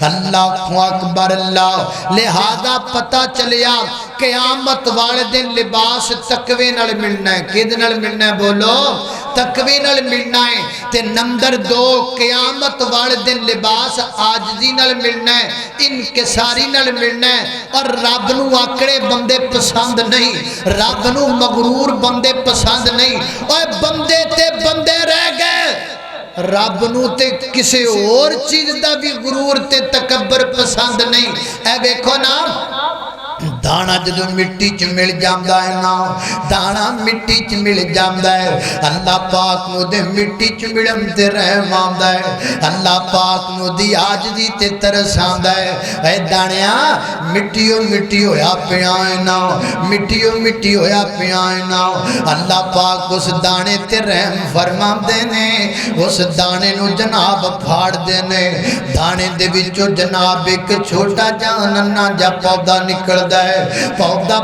اللہ اکبر اللہ، لہذا پتہ چلیا قیامت والے دن لباس تقوی نال ملنا ہے۔ کد نال ملنا ہے بولو؟ تقوی نال ملنا ہے۔ تے نمبر 2 قیامت والے دن لباس عاجزی نال ملنا ہے، انکساری نال ملنا ہے۔ اور رب نو آکڑے بندے پسند نہیں، رب نو مغرور بندے پسند نہیں۔ اور بندے تے بندے رہ گئے، رب نو تے کسی اور چیز دا بھی غرور تے تکبر پسند نہیں۔ اے دیکھو نا دانا جدو مٹی چ مل جاندا ہے نا، دانا مٹی چ مل جاندا ہے، اللہ پاک نو دے مٹی چ ملن تے رحم آندا ہے، اللہ پاک نو دی عاجزی تے ترس آندا ہے۔ اے دانیا مٹیو مٹی ہویا پیا ہے نا، مٹیو مٹی ہویا پیا ہے نا، اللہ پاک اس دانے تے رحم فرماندے نے، اس دانے نو جناب پھاڑ دے نے، دانے دے وچوں جناب ایک چھوٹا جا ننھا جا پودا نکل ਜਾਂਦਾ ਹੈ ਪੌਦਾ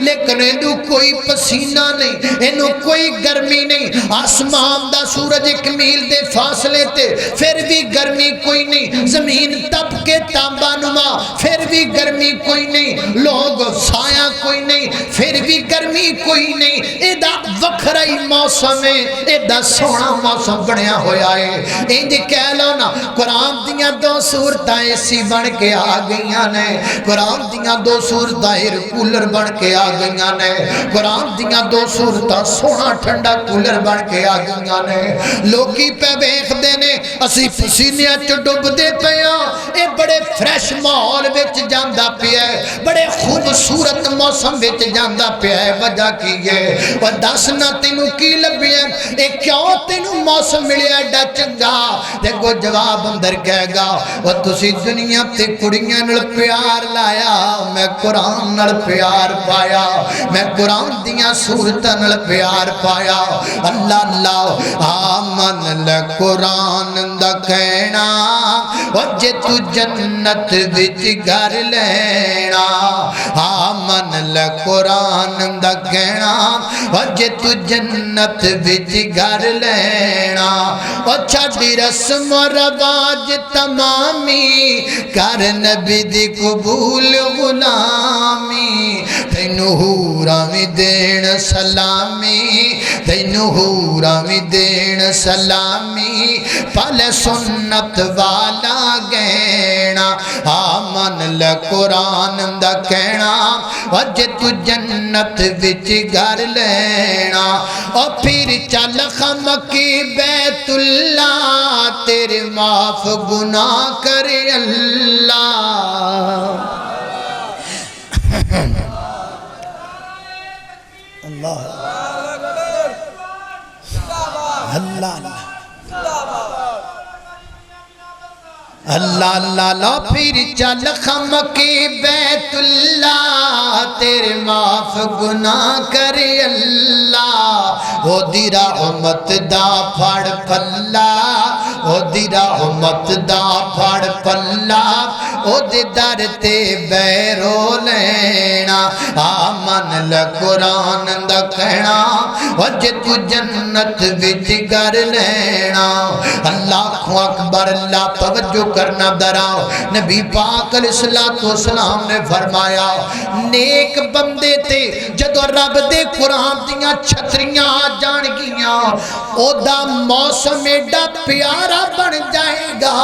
لیکن اینو کوئی پسینہ نہیں، اینو کوئی گرمی نہیں، آسمان دا سورج 1 میل دے فاصلے تے پھر بھی گرمی کوئی نہیں، زمین تپ کے تانبا نما پھر بھی گرمی کوئی نہیں، لوگ سایہ کوئی نہیں پھر بھی گرمی کوئی نہیں، ایدہ وکھرائی موسم ہے، ایدہ سونا موسم بنیا ہویا ہے۔ انج کہہ لو نا قرآن دیاں 2 سورتاں ایسی بن کے آ گئیاں نے، قرآن دیاں 2 سورتاں ایئر کولر بن کے آ گئیاں نے، قرآن دیاں 2 سورتاں سونا ٹھنڈا کولر بن کے آ گئیاں نے۔ لوکی پہ بیخ دینے اسی پسینیاں چو ڈب دے پیاں، اے بڑے فریش ماحول وچ جاندہ پیا ہے، بڑے خوبصورت موسم وچ جاندہ پیا ہے، وجہ کی ہے وہ دسنا تینوں کی لبی ہے، اے کیوں تینوں موسم ملیا ایڈا چنگا؟ دیکھو جواب اندر کہے گا وہ تسی دنیا تے کڑیاں نل پیار لایا، میں قرآن نل پیار پایا، میں قرآن دیاں سورتاں نل پیار پایا۔ اللہ اللہ آمن قرآن دا کہنا وجہ تو جنت وچ گھر لینا، آمن قرآن دا کہنا وجہ تو جنت وچ گھر لینا، اور چھڑی رسم و رواج تمامی کر نبی دی قبول غلامی، تینوں حوراں وی دین سلامی، تینوں حوراں وی دین سلامی، پل سنت والا گہنا، آمن قرآن دا کہنا وجہ تو جنت وچ گھر لینا، اور پھر چل خم کی بیت اللہ تیرے معاف گناہ کرے اللہ۔ اللہ اللہ اللہ اللہ اللہ پھر چل خم کی بیت اللہ تیرے معاف گناہ کرے اللہ، او دی رحمت دا پھڑ پلا، او دی رحمت دا پھڑ پلا، او دے در تے بیرو لینا، آمن قرآن دا کہنا وجہ تو جنت وچ گھر لینا۔ اللہ اکبر، اللہ توجہ کرنا دراؤ، نبی پاک علیہ السلام نے فرمایا نیک بندے تے جدو رب دے قرآن دیاں چھتریاں جان گیاں او دا موسم ایڈا پیارا بن جائے گا،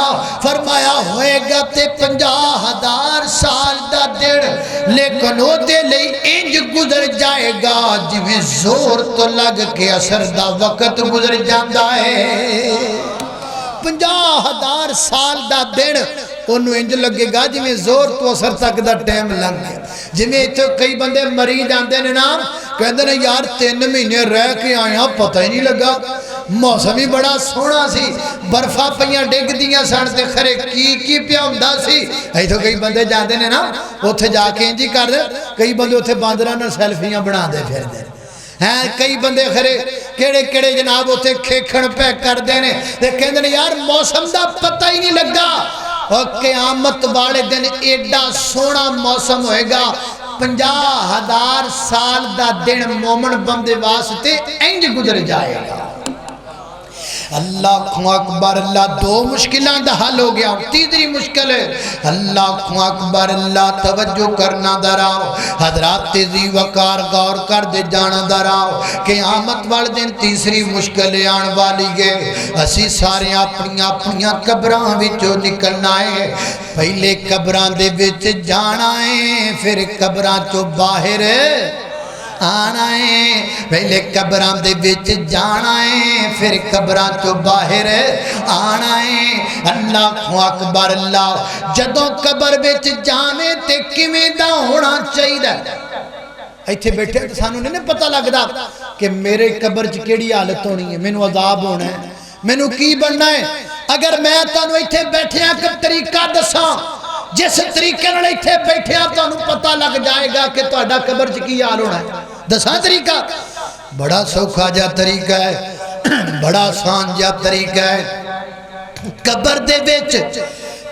فرمایا ہوئے گا تے 50,000 سال دا دن، لیکن او دے لئی انج گزر جائے گا جویں زور تو لگ کے اثر دا وقت گزر جاندہ ہے۔ 50,000 سال دا دن انہوں انج لگے گا جویں زور تو اثر تک دا ٹائم لنگ گیا۔ جویں اتھے کئی بندے مریض آندے نے نام کہندے نے یار 3 مہینے رہ کے آیا پتہ ہی نہیں لگا، موسم ہی بڑا سونا سی، برفا پئیاں ڈگ دیاں سن تے خرے کی پیا ہوندا سی۔ ایتھے کئی بندے جاندے نے نا اوتھے جا کے انج کر دے، کئی بندے اوتھے باندراں نال سیلفیاں بنا دے پھر دے ہیں، کئی بندے خرے کیڑے جناب ہوتے کھیکھن پہ کر دینے تے کہندے نے یار موسم دا پتہ ہی نہیں لگا، اور قیامت والے دن ایڈا سونا موسم ہوئے گا 50,000 سال دا دن مومن بندے واسطے انج گزر جائے گا۔ اللہ اکبر، اللہ 2 مشکلیں دا حل ہو گیا، تیسری مشکل ہے اللہ اکبر، اللہ توجہ کرنا دراؤ، حضرات تیزی وقار غور کر دے جانا دراؤ، قیامت والے دن تیسری مشکل آن والی ہے، اسی سارے اپنیاں قبراں وچوں نکلنا ہے، پہلے قبراں دے وچ جانا ہے، پھر قبراں چوں باہر آنا ہے، پہلے قبران دے وچ جانا ہے، پھر قبران تو باہر آنا ہے۔ اللہ اکبر، اللہ جدوں قبر وچ جانے تے کیویں دا ہونا چاہیے؟ ایتھے بیٹھے تو سانوں نہیں پتہ لگدا کہ میرے قبر چ کیڑی حالت ہونی ہے، مینوں عذاب ہونا ہے، مینوں کی بننا ہے۔ اگر میں تانوں ایتھے بیٹھیاں کہ طریقہ دساں جس طریقے نال ایتھے بیٹھے آپ تو انہوں پتہ لگ جائے گا کہ تو اڈا قبر کی حال ہونا ہے۔ دساں طریقہ بڑا سوکھا جا طریقہ ہے، بڑا آسان جا طریقہ ہے۔ قبر دے وچ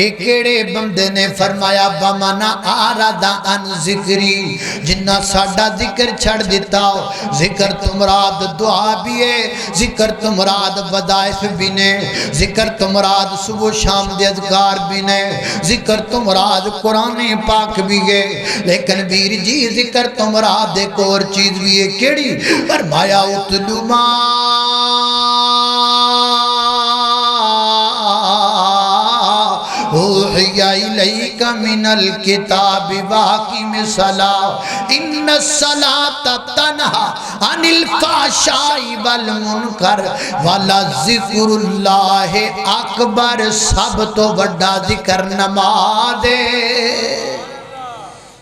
ایک کیڑے بندے نے فرمایا بمنا آرادہ ان ذکری جنہ ساڑھا ذکر چھڑ دیتا ہو ذکر تو مراد دعا بھی ہے ذکر تو مراد وظائف بھی نے ذکر تو مراد صبح شام دے اذکار بھی نے ذکر تو مراد قرآن پاک بھی ہے لیکن ویر جی ذکر تو مراد ایک اور چیز بھی ہے کیڑی فرمایا اتلو ما اوحی الیک من الکتاب واقیم الصلاۃ ان الصلاۃ تنہی عن الفحشاء والمنکر ولذکر اللہ اکبر سب تو بڑا ذکر نماز ہے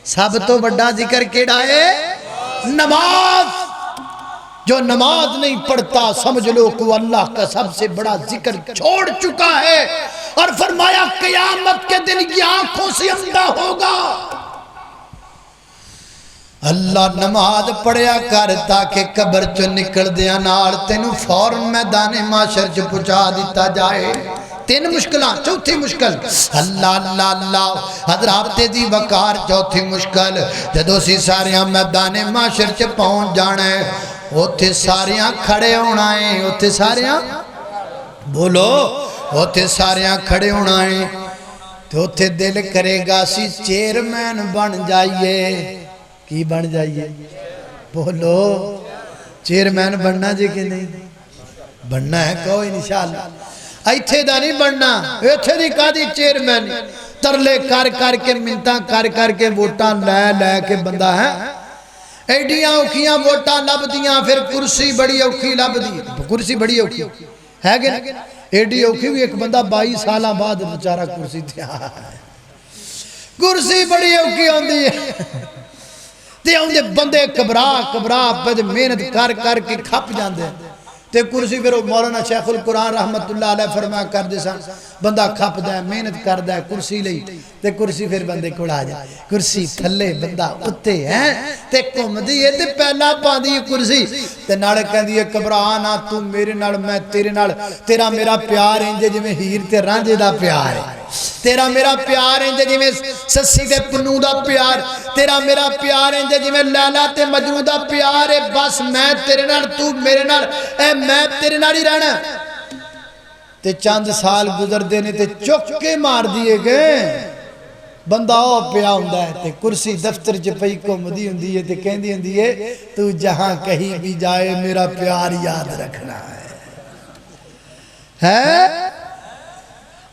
سب تو بڑا ذکر کیڑا ہے نماز جو نماز نہیں پڑھتا سمجھ لو کہ اللہ کا سب سے بڑا ذکر چھوڑ چکا ہے اور فرمایا قیامت کے دن یہ آنکھوں سے اندھا ہوگا اللہ نماز پڑھیا کر تاکہ قبر چو نکل دیا نال تینوں فوراں میدان معاشر چ پہنچا دیتا جائے تین مشکلیں چوتھی مشکل اللہ اللہ اللہ حضرات دی وقار چوتھی مشکل جدو سی ساریاں میدان معاشر چ پہنچ جانا ہے اوتھے ساریاں کھڑے ہونا ہے اوتھے ساریاں بولو اوتھے ساریاں کھڑے ہونا ہے تو اوتھے دل کرے گا سی چیئرمین بن جائیے کی بن جائیے بولو چیئرمین بننا جی کہ نہیں بننا ہے کہو انشاءاللہ ایتھے دا نہیں بننا ایتھے دی قادی چیئرمین ترلے کر کر کے منتاں کر کر کے ووٹاں لے لے کے بندہ ہے ایڈیاں اوکھیاں ووٹاں لب دیاں پھر کرسی بڑی اوکھی لب دی کرسی بڑی اوکھی ہے کہ ایڈی اوکھی بھی ایک بندہ 22 سالہ بعد بچارہ کرسی دیا کرسی بڑی اوکھی ہوندی ہے تے ہوندے بندے کبرا کبرا پہ محنت کر کر کے کھپ جاندے تے کرسی پھر مولانا شیخ القرآن رحمت اللہ علیہ فرمایا کر دے سن بندہ کھپ دے محنت کر دے کرسی لئی تے کرسی پھر بندے کھڑا جائے کرسی تھلے بندہ اتے ہیں تے کم دیئے تے پہلا پا دیئے کرسی تے ناڑے کہہ دیئے کبرانا تو میرے ناڑ میں تیرے ناڑ تیرا میرا پیار انجے جی میں ہیر تے رانجے دا پیار ہے تیرا میرا پیار انجے جی میں سسی تے پنو دا پیار تیرا میرا پیار انجے جی میں لیلا تے مجنو دا پیار ہے بس میں تیرے ناڑ تو میرے ناڑ اے میں تیرے ناڑ ہی رہنا تے چاند سال گزر دینے تے چوکے مار دیئے گئے بندہ او پیا ہوندہ ہے تے کرسی دفتر چپئی کو مدی ہوندی ہے تے کہندی ہوندی ہے تو جہاں کہیں بھی جائے میرا پیار یاد رکھنا ہے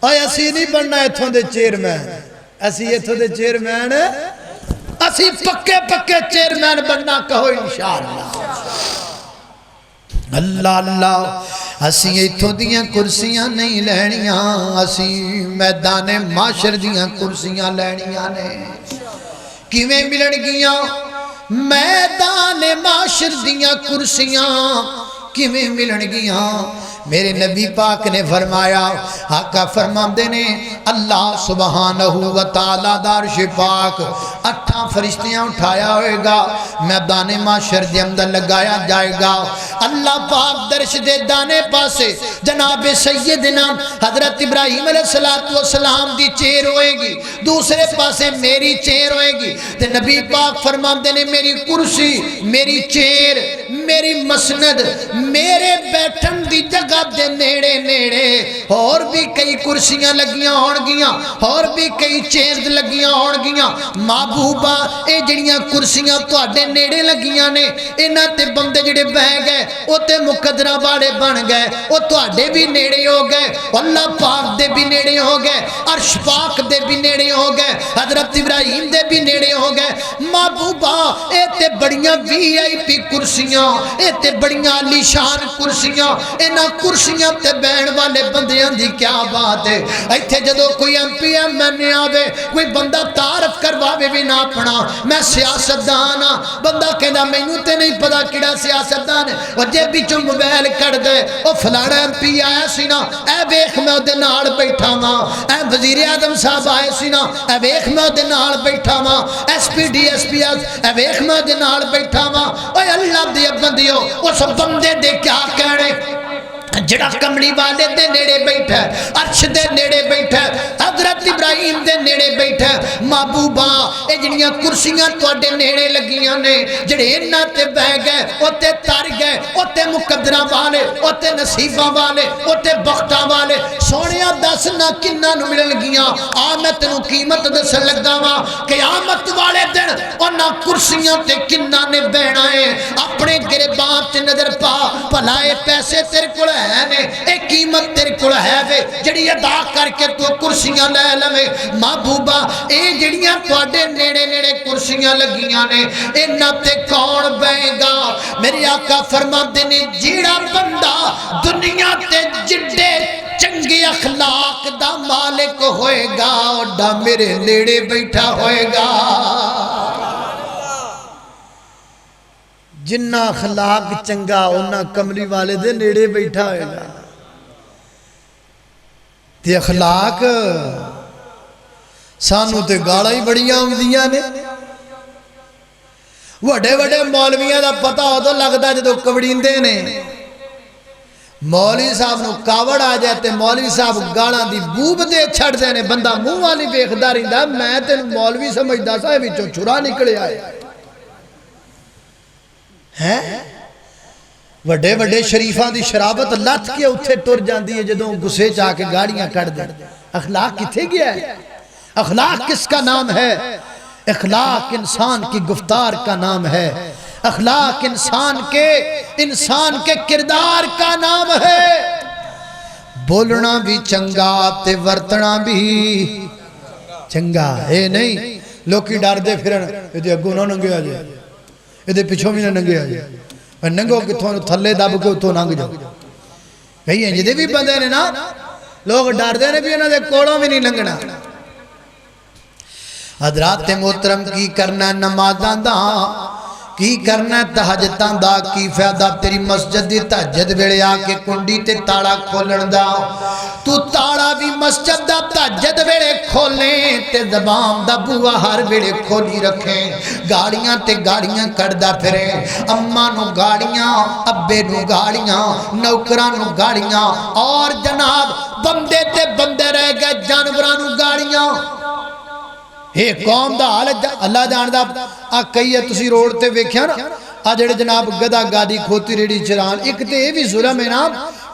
آئے اسی نہیں بننا ایتھوں دے چیئرمین اسی ایتھوں دے چیئرمین اسی پکے پکے چیئرمین بننا کہو انشاءاللہ اللہ اللہ اسی ایتھوں دیاں کرسیاں نہیں لینیاں اسی میدان معاشر دیاں کرسیاں لینیاں نے کیویں ملن گیاں میدان معاشر دیاں کرسیاں کیویں ملن گیاں میرے نبی پاک نے فرمایا آقا فرماندے نے اللہ سبحانہ و تعالی دارش پاک 8 فرشتیاں اٹھایا ہوئے گا میدان معاشر دے اندر لگایا جائے گا اللہ پاک درش دے دانے پاسے جناب سیدنا حضرت ابراہیم علیہ السلام دی چیر ہوئے گی دوسرے پاسے میری چیر ہوئے گی تے نبی پاک فرماندے نے میری کرسی میری چیر میری مسند میرے بیٹھن دی جگہ دے نیڑے نیڑے اور بھی کئی کرسیاں لگیاں ہون گیاں اور بھی کئی چیرز لگیاں ہون گیاں محبوبہ اے جڑیاں کرسیاں تو آڈے نیڑے لگیاں نے انہاں تے بندے جڑے بہ گئے او تے مقدرہ باڑے بن گئے او تو آڈے بھی نیڑے ہو گئے اللہ پاک دے بھی نیڑے ہو گئے عرش پاک دے بھی نیڑے ہو گئے حضرت ابراہیم دے بھی نیڑے ہو گئے محبوبہ اے تے بڑیاں VIP کرسیاں اے تے بڑیاں علی شان کرسیاں انہاں کرسیاں تے بین والے بندیاں دی کیا بات ہے ایتھے جدو کوئی MP MN آوے کوئی بندہ تعارف کرواوے بھی نہ اپنا میں سیاست دانا بندہ کہنا مینوں تے نہیں پتا کیڑا سیاست دان ہے وہ جے بچوں موبائل کٹ دے او فلانا MP آیا سی نا اے ویکھ میں اودے نال بیٹھا ہاں اے وزیر اعظم صاحب آئے سی نا اے ویکھ میں اودے نال بیٹھا ہاں SP DSP اے ویکھ میں اودے نال بیٹھا ہاں اوے اللہ دی بندیو اس بندے دے کیا کہنے جڑا کمڑی والے دے نیڑے بیٹھا ہے عرش دے نیڑے بیٹھا ہے حضرت حضرت ابراہیم دے نیڑے بیٹھا محبوبہ اے جڑیاں کرسیاں تواڈے نیڑے لگیاں نے جڑے انہاں تے بیٹھ گئے اوتے تر گئے اوتے مقدراں والے اوتے نصیباں والے اوتے بختاں والے سونیا دس نہ کناں نوں ملن گیاں آ میں تینوں قیمت دسن لگا وا قیامت والے دن انہاں کرسیاں تے کناں نے بہنا ہے اپنے گربان تے نظر پا بھلا اے پیسے تیرے کول ہے نے اے قیمت تیرے کول ہے وے جڑی ادا کر کے تو کرسیاں لے لوے محبوبہ اے جڑیاں تواڈے نیڑے نیڑے کرسیاں لگیاں نے انہاں تے کون بیٹھے گا میرے آقا فرماتے نے جیڑا بندہ دنیا تے جڑے چنگے اخلاق دا مالک ہوئے گا اوڈا میرے نیڑے بیٹھا ہوئے گا جنہ اخلاق چنگا انہاں کملی والے دے نیڑے بیٹھا ہوئے گا تے اخلاق سانو تے گاڑا ہی بڑیاں ہوندیاں نے وڈے وڈے مولویاں دا پتہ ہو تو لگدا جدوں کبڑیندے نے مولوی صاحب نو کاوڑ آ جائے تے مولوی صاحب گاڑاں دی بوب دے چھڑ دے نے بندہ منہ والی ویکھدا رہندا میں تینوں مولوی سمجھدا سا وچوں چھرا نکلے آئے ہیں وڈے وڈے شریفاں دی شرابت لت کے اتھے ٹر جاندی ہے جدوں غصے چا کے گاڑیاں کٹ دے اخلاق کتھے گیا ہے اخلاق کس کا نام ہے اخلاق انسان کی گفتار کا نام ہے اخلاق انسان کے کردار کا نام ہے بولنا بھی چنگا تے ورتنا بھی چنگا اے نہیں لوکی ڈر دے پھرن یہ اگوں نہ ننگے آ جائے یہ پچھوں بھی نہ ننگے آ جائے ننگو کتھوں تھلے دب کے اتھوں ننگ جاؤ کہیں جدے بھی بندے نے نا لوگ ڈر دے نے بھی انہوں دے کوڑوں بھی نہیں لنگنا حضرات محترم کی کرنا نمازاں دا کی کرنا تہجداں دا کی فائدہ تیری مسجد دی تہجد ویلے آ کے کنڈی تے تاڑا کھولن دا تو تاڑا بھی مسجد دا تہجد ویلے کھولیں تے زبان دا بوا ہر ویلے کھولی رکھیں گاڑیاں تے گاڑیاں کردہ پھریں اماں نو گاڑیاں ابے نو گاڑیاں نوکران نو گاڑیاں اور جناب بندے تے بندے رہ گئے جانوران نو گاڑیاں اے قوم دا حال اللہ جاندہ کئی ہے تسی روڈ تے ویکھیا نا جڑے جناب گدا گاڑی کھوتی ریڑی چران ایک تے یہ بھی ظلم ہے نا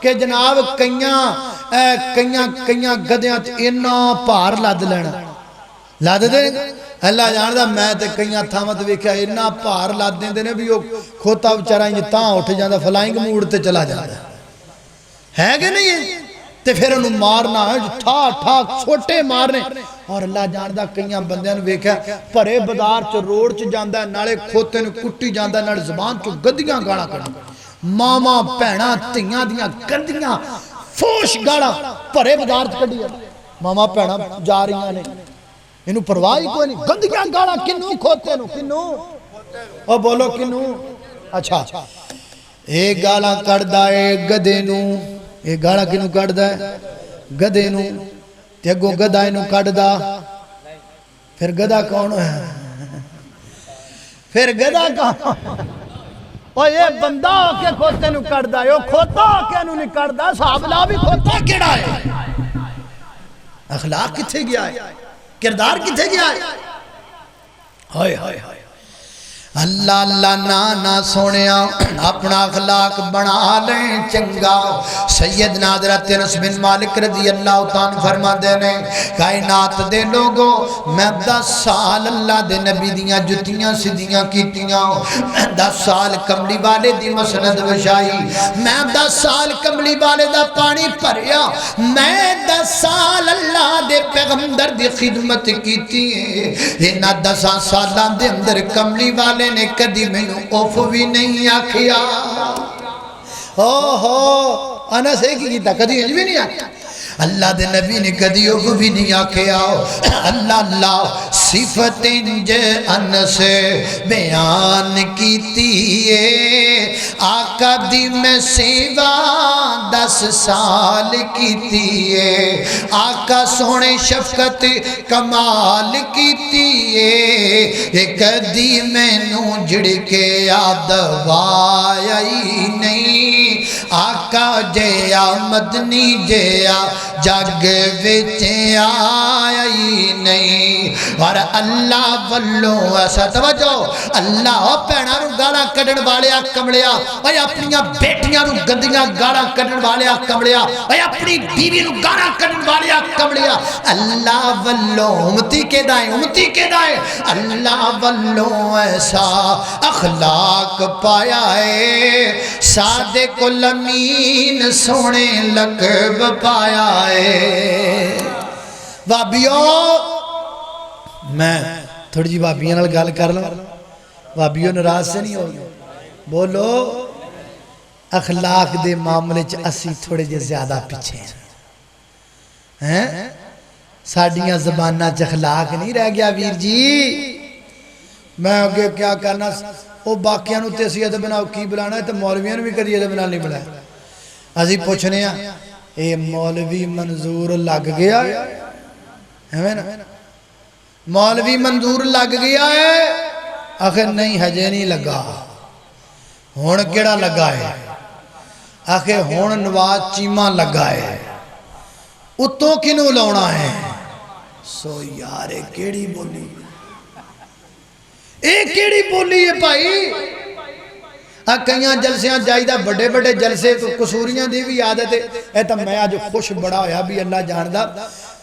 کہ جناب کئیاں گدیاں اینا پار لد لینا لد دے اللہ جاندہ میں تے کئیاں تھامت ویکھیا اینا پار لد دیں نے بھی وہ کھوتا بچارا یہ تاں اٹھ جاندہ فلائنگ موڑ تے چلا جاندہ ہے کہ نہیں تے پھر انہوں مارنا ہے ٹھا ٹھا چھوٹے مارنے اور اللہ جاندہ کئیاں بندیاں نے ویکھا پرے بازار چ روڈ چ جاندہ ہے نالے کھوتے نے کٹی جاندہ ہے نالے زبان چ گدیاں گاڑا کرنا ماما پینا تیاں دیاں گندیاں فوش گاڑا پرے بازار چ کڈی ماما پینا جا رہی نے انہوں پرواہی کوئی نہیں گندیاں گاڑا کنوں کھوتے نو کنوں او بولو کنوں اچھا ایک گاڑا کردہ ہے گدے نو ایک گاڑا کنوں کردہ ہے گدے نو تے اگوں گدا انہوں کردہ پھر گدا کون ہے پھر گدا کون او یہ بندہ کے کھوتے نو کردہ ہے کھوتا کے انہوں نے کردہ صاحب لا بھی کھوتا کیڑا ہے اخلاق کتھے گیا ہے کردار کتھے گیا ہے ہائے ہائے ہائے اللہ اللہ نانا سونیا اپنا اخلاق بنا لیں چنگا سیدنا حضرت انس بن مالک رضی اللہ تعالیٰ فرما دینے کائنات دے لوگوں میں 10 سال اللہ دے نبی دیاں جتیاں سدیاں کیتیاں میں 10 سال کملی والے دی مسند وشائی میں 10 سال کملی والے دا پانی پھریا میں 10 سال اللہ دے پیغمبر دی خدمت کیتی انہاں 10 سالان دے اندر کملی والے نے کدی میں نے اوف بھی نہیں آکھیا انس ایک ہی تا کدی انج بھی نہیں آکھیا اللہ دے نبی نے کدی اوف بھی نہیں آکھیا اللہ اللہ صفت انج انس بیان کیتی ہے آقا دی میں سیوا 10 سال کیتی ہے آقا سونے شفقت کمال کیتی ہے ایک دی مینوں جڑ کے دوائی نہیں آقا جیا مدنی جیا جگ وچ آئی نہیں اور اللہ ولوں ایسا توجہ اللہ بھیڑاں نوں گالاں کڈن والیا کمڑیا اے اپنی بیٹیاں نوں گندیاں گالاں کڈن والیا کمڑیا اے اپنی بیوی نوں گالاں کڈن والیا کمڑیا اللہ ولوں امتی کے دائیں اللہ ولوں ایسا اخلاق پایا ہے صادق الامین سونے لقب پایا ہے بابیو میں تھوڑی جی بابیاں نال گل کر لوں بابیو ناراض سے نہیں ہوگی بولو اخلاق دے معاملے چ اسی تھوڑے جے زیادہ پیچھے ہیں ساڈیاں زباناں چ اخلاق نہیں رہ گیا ویر جی میں اگے کیا کرنا او باقیاں نوں تے اسی ادب بناؤ کی بلانا ہے تے مولویاں نوں بھی کدی ادب بنا نہیں بلایا اسی پوچھنے ہاں اے مولوی منظور لگ گیا ہے نا مولوی منظور لگ گیا ہے آخر نہیں ہجے نہیں لگا ہون کیڑا لگا ہے آخر ہون نواز چیمہ لگا ہے اتوں کنوں لاؤنا ہے سو یارے کیڑی بولی ایک کیڑی بولی ہے بھائی کئیاں جلسیاں جائیدہ بڑے بڑے جلسے تو قصوریاں دی بھی عادت ہے اے تو میں آج خوش بڑا ہویا بھی اللہ جاندہ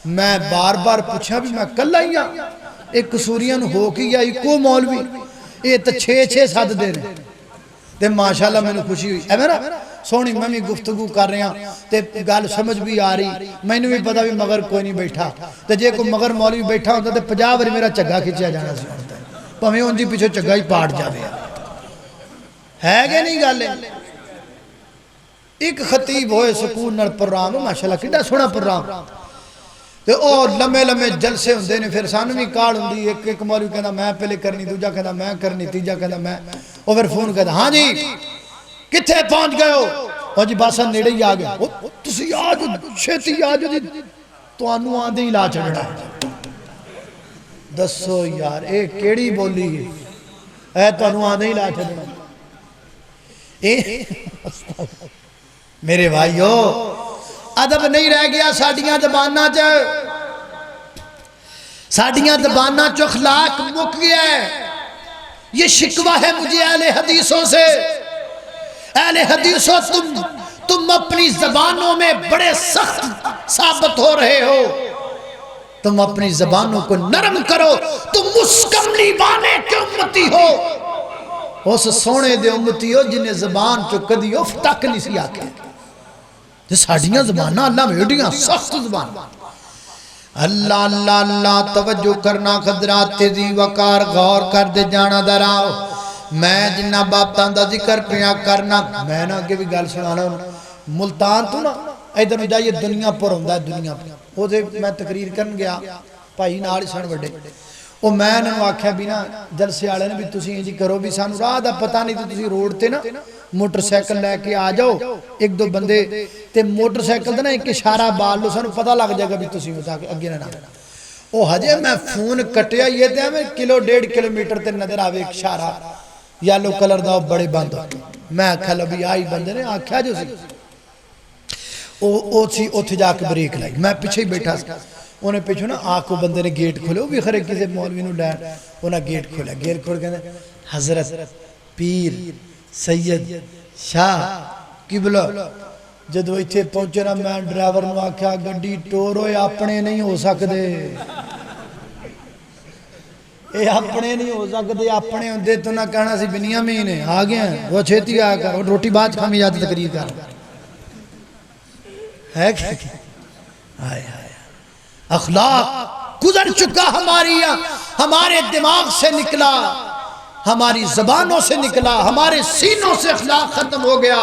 میں بار بار پوچھا بھی میں کل آئیاں ایک قصوریاں ہو کی یا ایکو مولوی یہ تو 6-7 دے رہے تے ماشاءاللہ میں نے خوشی ہوئی اے میرا سونی میں بھی گفتگو کر رہے ہیں تے گال سمجھ بھی آ رہی میں نے بھی پتا بھی مگر کوئی نہیں بیٹھا تے جے کوئی مگر مولوی بیٹھا ہوتا تے 50 باری میرا چگا کھچیا جانا سی ہوتا ہے پہمیں ان جی پیچھے چگا ہی پاٹ جاوے ہے کہ نہیں گالے ایک خطیب ہوئے سکون نر پرام ماشاءاللہ کٹا سونا پرام تے اور لمے لمے جلسے ہوں دینے پھر سانوی کارڈ ہوں دی ایک مولوی کہنا میں پہلے کرنی دوجہ کہنا میں کرنی تیجہ کہنا میں اور پھر فون کہتا ہاں جی کتھے پہنچ گئے ہو اور جی باسا نیڑے ہی آگیا تسی آجو چھتی آجو جی تو آنو آندے ہی لا چڑھنا دسو یار اے کیڑی بولی ہے اے تو آنو آندے ہی لا چڑھنا میرے بھائیو ادب نہیں رہ گیا ساڑیاں زبانہ چا ساڑیاں زبانہ چا اخلاق مک گیا ہے یہ شکوہ ہے مجھے اہل حدیثوں سے اہل حدیثوں تم اپنی زبانوں میں بڑے سخت ثابت ہو رہے ہو تم اپنی زبانوں کو نرم کرو تم مسکملی بانے کے امتی ہو اس سونے دے امتی ہو جنہیں زبان چو کدی اف تک نہیں سی آکے جو ساڑیاں زبانہ اللہ میڈیاں سخت زبان اللہ اللہ اللہ توجہ کرنا خدرات تیزی وقار غور کر دے جانا دراؤ میں جنہ باتاں دا ذکر پیا کرنا میں نا کہ بھی گل سنانا ملتان تو نا ادھر جائیے دنیا پر ہوندہ ہے دنیا پر وہ دے میں تقریر کرن گیا بھائی نال سن بڑے وہ میں نے آکھیا بھی نا جلسے آلے نے بھی تسی انجی کرو بھی سانو راہ دا پتہ نہیں تو تسی روڈ تے نا موٹر سیکل لے کے آ جاؤ ایک دو بندے تے موٹر سیکل دا نا ایک اشارہ بال لو سانو پتہ لگ جائے گا بھی تسی ہوتا کہ اگے نہ او حجے میں فون کٹیا یہ تے ہمیں 1.5 کلومیٹر تے نظر آوے ایک اشارہ یالو کلر دا بڑے بند میں کھل ابھی آئی بندے نے آکھیا جو سی او سی اوتھے جا کے بریک لائی میں پیچھے ہی بیٹھا سی انہیں پیچھو نا آنکھو بندے نے گیٹ کھولے وہ بھی خرے کسی مولوی نو لین انہیں گیٹ کھولا گیٹ کھول کے حضرت پیر سید شاہ قبلہ جدو ایتھے پہنچے نا میں ڈرائیور نو آکھیا گڈی ٹورو اپنے نہیں ہو سکدے اے اپنے نہیں ہو سکدے اپنے ہوندے تو نہ کہنا سی بنیامین ہے آ گئے ہیں وہ چھیتی آیا کر روٹی بات کھامی جاتی تقریر کر ہے کہ آئے آئے اخلاق گزر چکا ہمارے دماغ سے نکلا ہماری زبانوں سے نکلا ہمارے سینوں سے اخلاق ختم ہو گیا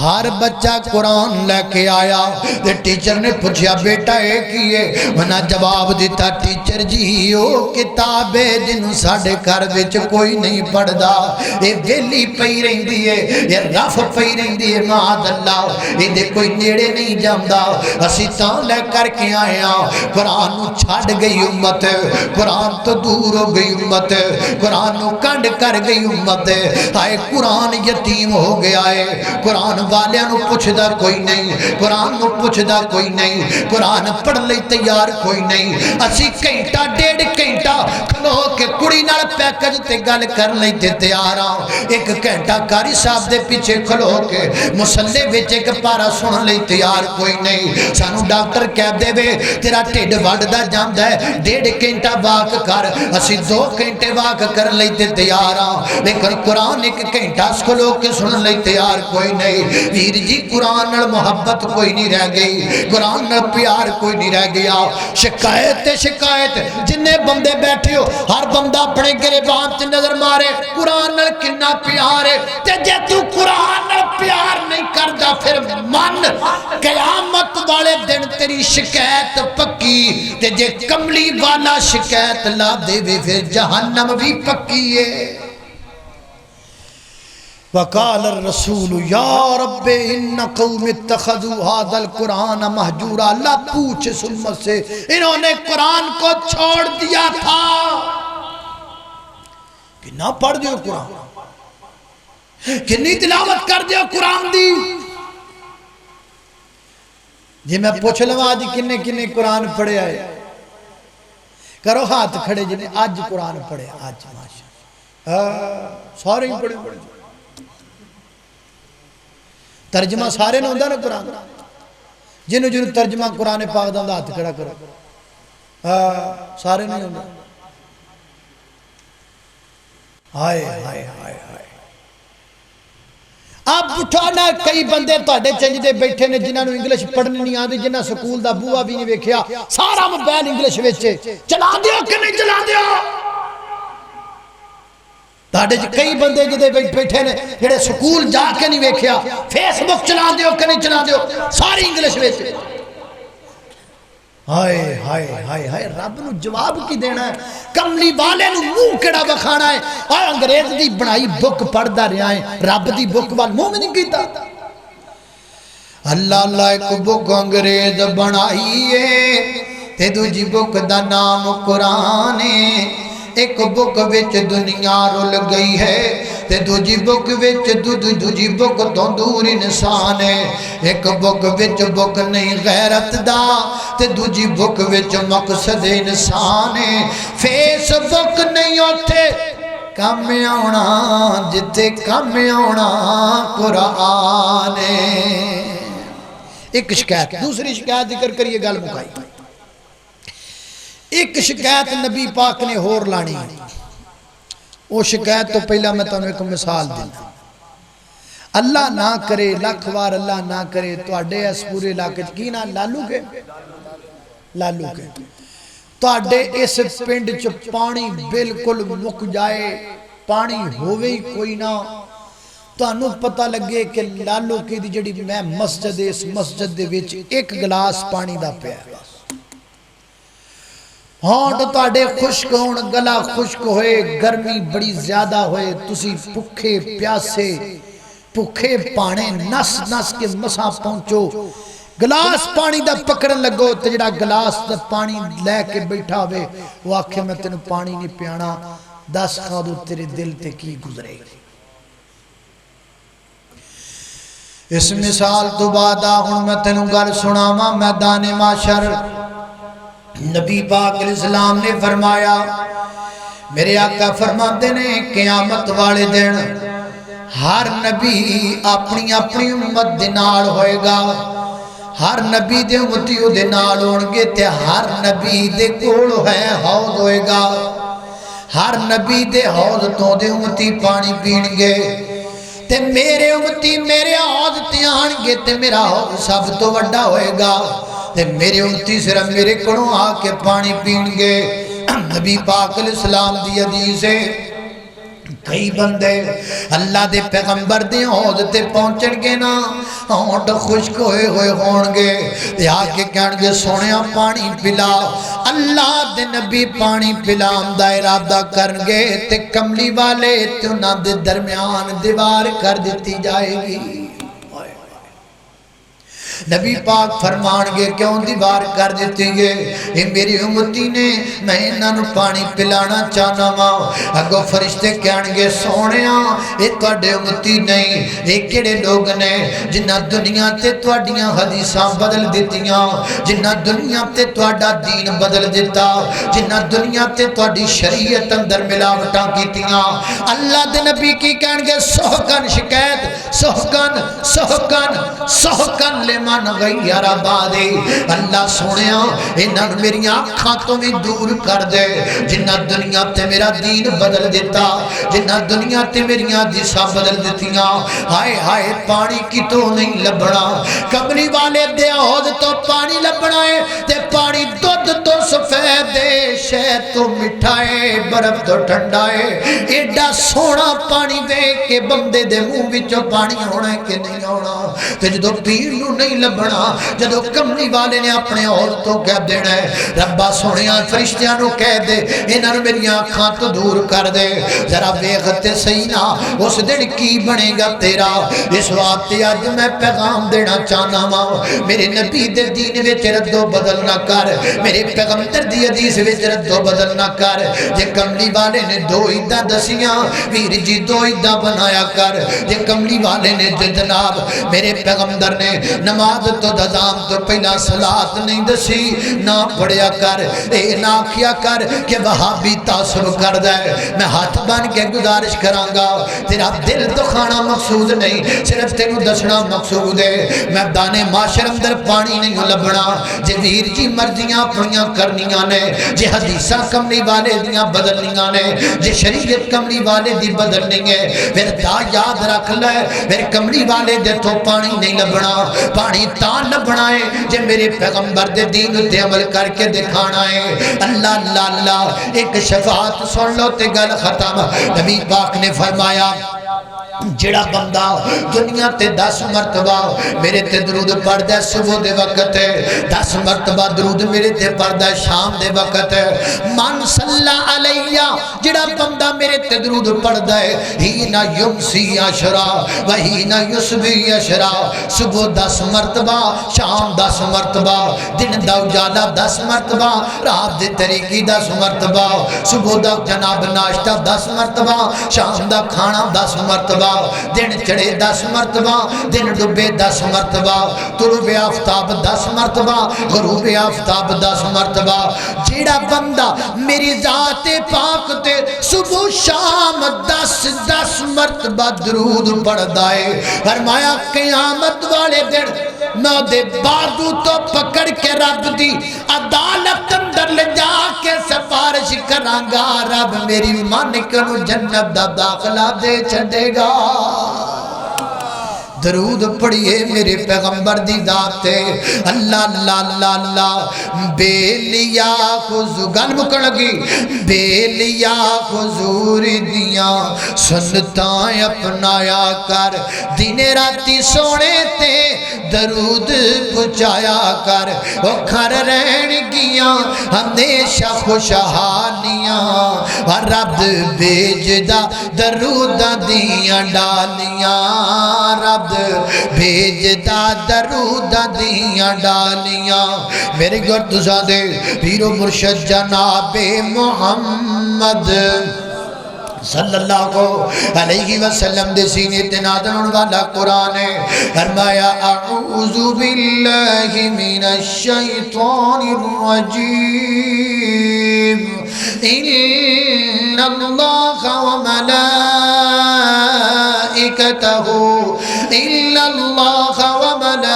ہر بچہ قرآن لے کے آیا تے ٹیچر نے پوچھا بیٹا اے کی ہے؟ انہاں جواب دیتا ٹیچر جی او کتاب ہے جنوں ساڈے گھر وچ کوئی نہیں پڑھدا، اے ویلی پئی رہندی ہے، اے رف پئی رہندی ہے، معاذ اللہ اے دے کوئی نیڑے نہیں جاندا، اسی تاں لے کر کے آئے ہاں۔ قرآن نو چھڈ گئی امت، قرآن تو دور ہو گئی امت، قرآن نو کنڈ کر گئی امت، ہائے قرآن یتیم ہو گیا ہے، قرآن والیاں نو پوچھدا کوئی نہیں، قرآن نو پوچھدا کوئی نہیں، قرآن پڑھ لئی تیار کوئی نہیں، اسی گھنٹہ ڈیڑھ گھنٹہ کھلو کے کڑی نال پیکج تے گل کر لئی تے تیار ہاں، ایک گھنٹہ قاری صاحب دے پیچھے کھلو کے مصلی وچ ایک پارا سن لئی تیار کوئی نہیں۔ سانو ڈاکٹر کہہ دے وے تیرا ٹھڈ وڈدا جاندا ہے، ڈیڑھ گھنٹہ واک کر، اسی 2 گھنٹے واک کر لئی تے تیار ہاں، لیکن قرآن ایک گھنٹہ کھلو کے سن لئی تیار کوئی نہیں۔ ویر جی قرآن نال محبت کوئی نہیں رہ گئی، قرآن نال پیار کوئی نہیں رہ گیا، شکایت شکایت جننے بندے بیٹھے ہو ہر بندہ اپنے گریبان تے نظر مارے قرآن نال کنا پیار ہے، تے جے تو قرآن نال پیار نہیں کردا پھر من قیامت والے دن تیری شکایت پکی، تے جے کملی والا شکایت لا دے وے پھر جہنم بھی پکی ہے۔ وقال الرسول یا رب ان قوم اتخذوا هذا القرآن مہجورا، اللہ پوچھ سمت سے انہوں نے قرآن کو چھوڑ دیا تھا کہ نہ پڑھ دیو قرآن، کنی تلاوت کر دیو قرآن دی۔ جی میں پوچھ لوں آج کنے کنے قرآن پڑھے آئے، کرو ہاتھ کھڑے جنہیں آج قرآن پڑھے، آج ماشاء سارے ہی پڑھے پڑھے، ترجمہ سارے نے ہوندہ نا قرآن، جنہوں جنہوں ترجمہ قرآن پاک دا ہاتھ کھڑا کرو، سارے نہیں ہوندہ۔ ہائے ہائے ہائے ہائے، اب اٹھانا کئی بندے تہاڈے چنجدے بیٹھے نے جنہاں نو انگلش پڑھنی نہیں آندی، جنہاں سکول دا بوہا بھی نہیں ویکھیا، سارا موبائل انگلش وچ چلا دیو کہ نہیں چلا دیو؟ تہاڈے کئی بندے جدے بیٹھے نے جڑے سکول جا کے نہیں ویکھیا، فیس بک چلا دیو کہ نہیں چلا دیو؟ ساری انگلش وچ۔ ہائے ہائے ہائے ہائے، رب نو جواب کی دینا ہے؟ کملی والے نو منہ کیڑا وکھانا ہے؟ اور انگریز دی بنائی بک پڑھدا رہیا ہے، رب دی بک وال منہ نہیں کیتا۔ اللہ اللہ ایک بک انگریز بنائی ہے تے دوجی بک دا نام قرآن ہے، ایک بک وچ دنیا رول گئی ہے تے دوجی بک وچ دوجی بک تو دور انسان ہے، ایک بک وچ بک نہیں غیرت دا تے دوجی بک وچ مقصد انسان ہے، فیس بک نہیں ہوتے کم آونا جتے کم آونا قرآن ہے۔ ایک شکایت، دوسری شکایت ذکر کریے گل مکائی۔ ایک شکایت نبی پاک نے ہور لانی، وہ شکایت تو پہلا میں تمہیں ایک مثال دینا۔ اللہ نہ کرے، لاکھ وار اللہ نہ کرے، تو اڈے اس پورے علاقے کی نہ لالو کے لالو کے تو اڈے اس پنڈ چ پانی بالکل مک جائے، پانی ہوئے ہی کوئی نہ، تو انہوں پتہ لگے کہ لالو کی دی جڑی میں مسجد اس مسجد دے وچ ایک گلاس پانی دا پیا ہے، ہاں تو تاڑے خشک ہون، گلا خشک ہوئے، گرمی بڑی زیادہ ہوئے، تسی پکھے پیاسے پکھے پانے نس نس کے مسا پہنچو، گلاس پانی دا پکڑن لگو، تجڑا گلاس دا پانی لے کے بیٹھا ہوئے، وہ آکھے میں تینوں پانی نہیں پیانا، 10 خادو تیرے دل تے کی گزرے گی۔ اس مثال تو بعد ہوں میں تینوں گل سناواں میدان معاشر۔ نبی پاک علیہ السلام نے فرمایا، میرے آقا فرماتے نے قیامت والے دن ہر نبی اپنی اپنی امت دے نال ہوئے گا، ہر نبی دے امتیوں دے نال ہونگے تے ہر نبی دے کول ہے حوض ہوئے گا، ہر نبی دے حوض تو دے امتی پانی پینگے تے میرے امتی میرے حوض تے آنگے تے میرا حوض سب تو وڈا ہوئے گا تے میرے امتی صرف میرے کڑوں آ کے پانی پینگے۔ نبی پاک علیہ السلام دی حدیث ہے، کئی بندے اللہ دے پیغمبر دے حوض تے پہنچن گے نا ہونٹ خشک ہوئے ہوئے ہون گے تے آکے کہن گے سونیا پانی پلا اللہ دے نبی پانی پلام دا ارادہ کرن گے تے کملی والے تے انہاں دے درمیان دیوار کر دیتی جائے گی نبی پاک فرمان گے کیوں دیوار کر دیتی گے یہ میری امتی نے میں انہوں پانی پلانا چاہنا ماں اگو فرشتے کہن گے سونیا یہ توڑے امتی نہیں یہ کڑے لوگ نے جنہ دنیا تے توڑیاں حدیثاں بدل دیتیاں جنہ دنیا تے توڑا دین بدل دیتا جنہ دنیا تے توڑی شریعت اندر ملاوٹاں کیتیاں اللہ دے نبی کی کہن گے سحکن شکایت سحکن سحکن سحکن لے من غیر آبادی اللہ سونیا انہاں میری آنکھاں تو بھی دور کر دے جنہ دنیا تے میرا دین بدل دیتا جنہ دنیا تے میری حدیثاں بدل دیتیاں ہائے ہائے پانی کی تو نہیں لبنا کملی والے دے حوض تو پانی لبنا ہے تے پانی دودھ تو سفید ہے شہد تو مٹھائے برف تو ٹھنڈا ہے ایڈا سونا پانی دے کہ بندے دے منہ وچوں پانی ہونا ہے کہ نہیں ہونا تے جدو پیر نو نہیں لبنا جدو کملی والے نے اپنے عورتوں کہہ دینا ہے ربا سونیا فرشتیاں نو کہہ دے انہاں میری آنکھاں تو دور کر دے ذرا ویکھتے صحیح نا اس دن کی بنے گا تیرا اس واسطے اج میں پیغام دینا چاہنا وا میرے نبی دے دین وچ رد و بدل نہ کر میرے پیغمبر دی حدیث وچ رد و بدل نہ کر جے کملی والے نے دو عیداں دسیاں ویر جی دو عیداں بنایا کر جے کملی والے نے جناب میرے پیغمبر نے نماز تو دزام تو پہلا صلات نہیں دسی نہ پڑھیا کر اے نہ کیا کر کہ وہابی تعصب کر دے میں ہاتھ بن کے گزارش کرانگا تیرا دل تو کھانا مقصود نہیں صرف تینوں دسنا مقصود ہے میں دانے معاشر اندر پانی نہیں لبنا جے ویر جی مرضیاں اپنیاں کرنیاں نے جے حدیثاں کملی والے دیاں بدلنیاں نے جے شریعت کملی والے دی بدلنی ہے پھر دا یاد رکھ لے پھر کملی والے دے تو پانی نہیں لبنا پانی تان لبنا ہے جے میرے پیغمبر دے دین تے عمل کر کے دکھانا ہے اللہ اللہ اللہ ایک شفاعت سن لو تے گل ختم نبی پاک نے فرمایا جڑا بندہ دنیا تے 10 مرتبہ میرے تے درود پڑھ دے صبح دے وقت 10 مرتبہ درود میرے تے پڑھ دے شام دے وقت من صلی علیہ جڑا بندہ میرے تے درود پڑھ دے ہینا یمسی عشرا وہینا یصبی عشرا صبح 10 مرتبہ شام 10 مرتبہ دن دا اجالا 10 مرتبہ رات دے طریقی 10 مرتبہ صبح دا جناب ناشتہ 10 مرتبہ شام دا کھانا 10 مرتبہ دن چڑھے 10 مرتبہ دن ڈبے 10 مرتبہ طلوع آفتاب 10 مرتبہ غروب آفتاب 10 مرتبہ جیڑا بندہ میری ذات پاک تے صبح شام 10 مرتبہ درود پڑھدا ہے فرمایا قیامت والے دن میں دے بازو تو پکڑ کے رب دی عدالت اندر لے جا کے سفارش کرانگا رب میری مانک نو جنت دا داخلہ دے چھڑے گا درود پڑھئے میرے پیغمبر دی ذات اللہ اللہ اللہ اللہ بے لیا گل مکن لگی بے لیا حضور دیاں سنتاں اپنایا کر دن راتی سونے تے درود پہنچایا کر وہ گھر رہن گیاں ہمیشہ خوشحالیاں رب بھیجدا درود دیاں ڈالیاں رب بھیجدا درود دیاں ڈالیاں میرے گرد زادے پیر و مرشد جناب محمد صلی اللہ علیہ وسلم دے سینے تنادن والا قرآن ہے فرمایا اعوذ باللہ من الشیطان الرجیم ان اللہ وملائکتہ ان اللہ وملائکتہ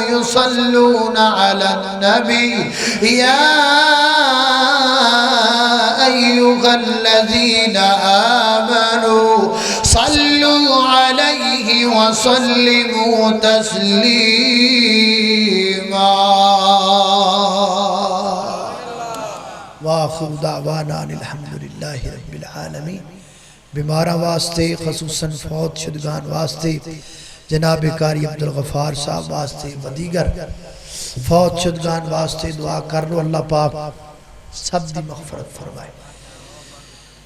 یصلون علی النبی یا أيها الذين آمنوا صلوا عليه وسلموا تسليما آخر دعوانا الحمدللہ رب العالمین۔ بیمارہ واسطے خصوصاً فوت شدگان واسطے جناب قاری عبدالغفار صاحب واسطے و دیگر فوت شدگان واسطے دعا کر لو، اللہ پاک سب دی مغفرت فرمائے۔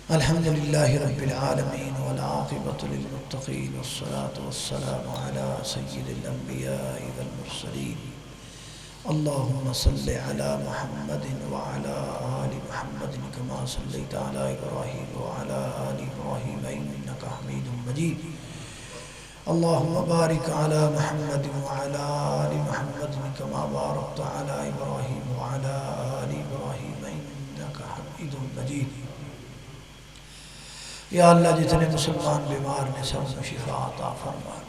الحمدللہ رب العالمین والعاقبۃ للمتقین والصلاة والسلام علی سید الانبیاء والمرسلین۔ اللہم صل علی محمد وعلی آل محمد کما صلیت علی ابراہیم وعلی آل ابراہیم انک حمید مجید۔ اللہم بارک علی محمد وعلی آل محمد کما بارکت علی ابراہیم وعلی آل ابراہیم انک حمید مجید۔ یا اللہ جتنے مسلمان بیمار نے سب کو شفا عطا فرما۔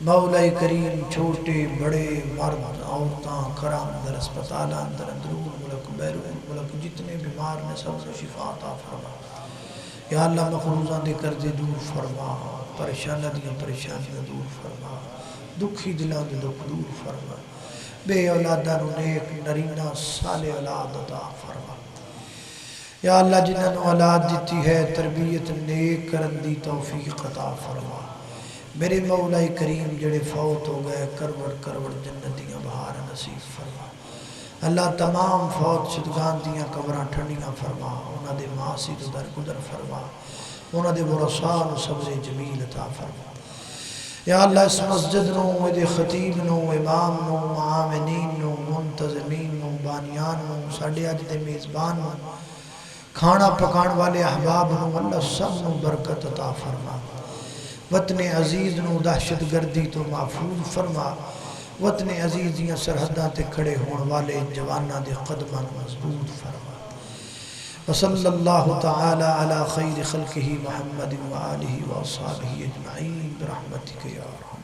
مولا کریم چھوٹے بڑے مرد عورتاں کرام در اسپتال اندر اندرون ملک بیرون ملک جتنے بیمار نے سب کو شفا عطا فرما۔ یا اللہ مقروضاں دے قرضے دور فرما، پریشانیاں دیاں پریشانیاں دور فرما، دکھی دلاں دے دکھ دور فرما، بے اولاداں نو نیک نرینہ صالح اولاد عطا فرما۔ یا اللہ جنہاں نو اولاد دیتی ہے تربیت نیک کرن دی توفیق عطا فرما۔ میرے مولا کریم جڑے فوت ہو گئے کروڑ کروڑ جنتیاں بہار نصیب فرما۔ اللہ تمام فوت شدگان دیاں قبراں ٹھنڈیاں فرما، انہاں دے معاصی تو درگزر فرما، انہاں دے ورثاء نو صبر جمیل عطا فرما۔ یا اللہ اس مسجد نو دے خطیب نو امام نو معاونین نو منتظمین نو بانیان نو ساڈے اج دے میزبان نو کھانا پکان والے احباب نو اللہ سب نو برکت عطا فرما۔ وطن عزیز نو دہشت گردی تو محفوظ فرما، وطن عزیز دیاں سرحداں تے کھڑے ہون والے جواناں دے قدماں مضبوط فرما۔ وصلی اللہ تعالی علی خیر خلقہ محمد وآلہ وصحبہ اجمعین برحمتک یا رحمت۔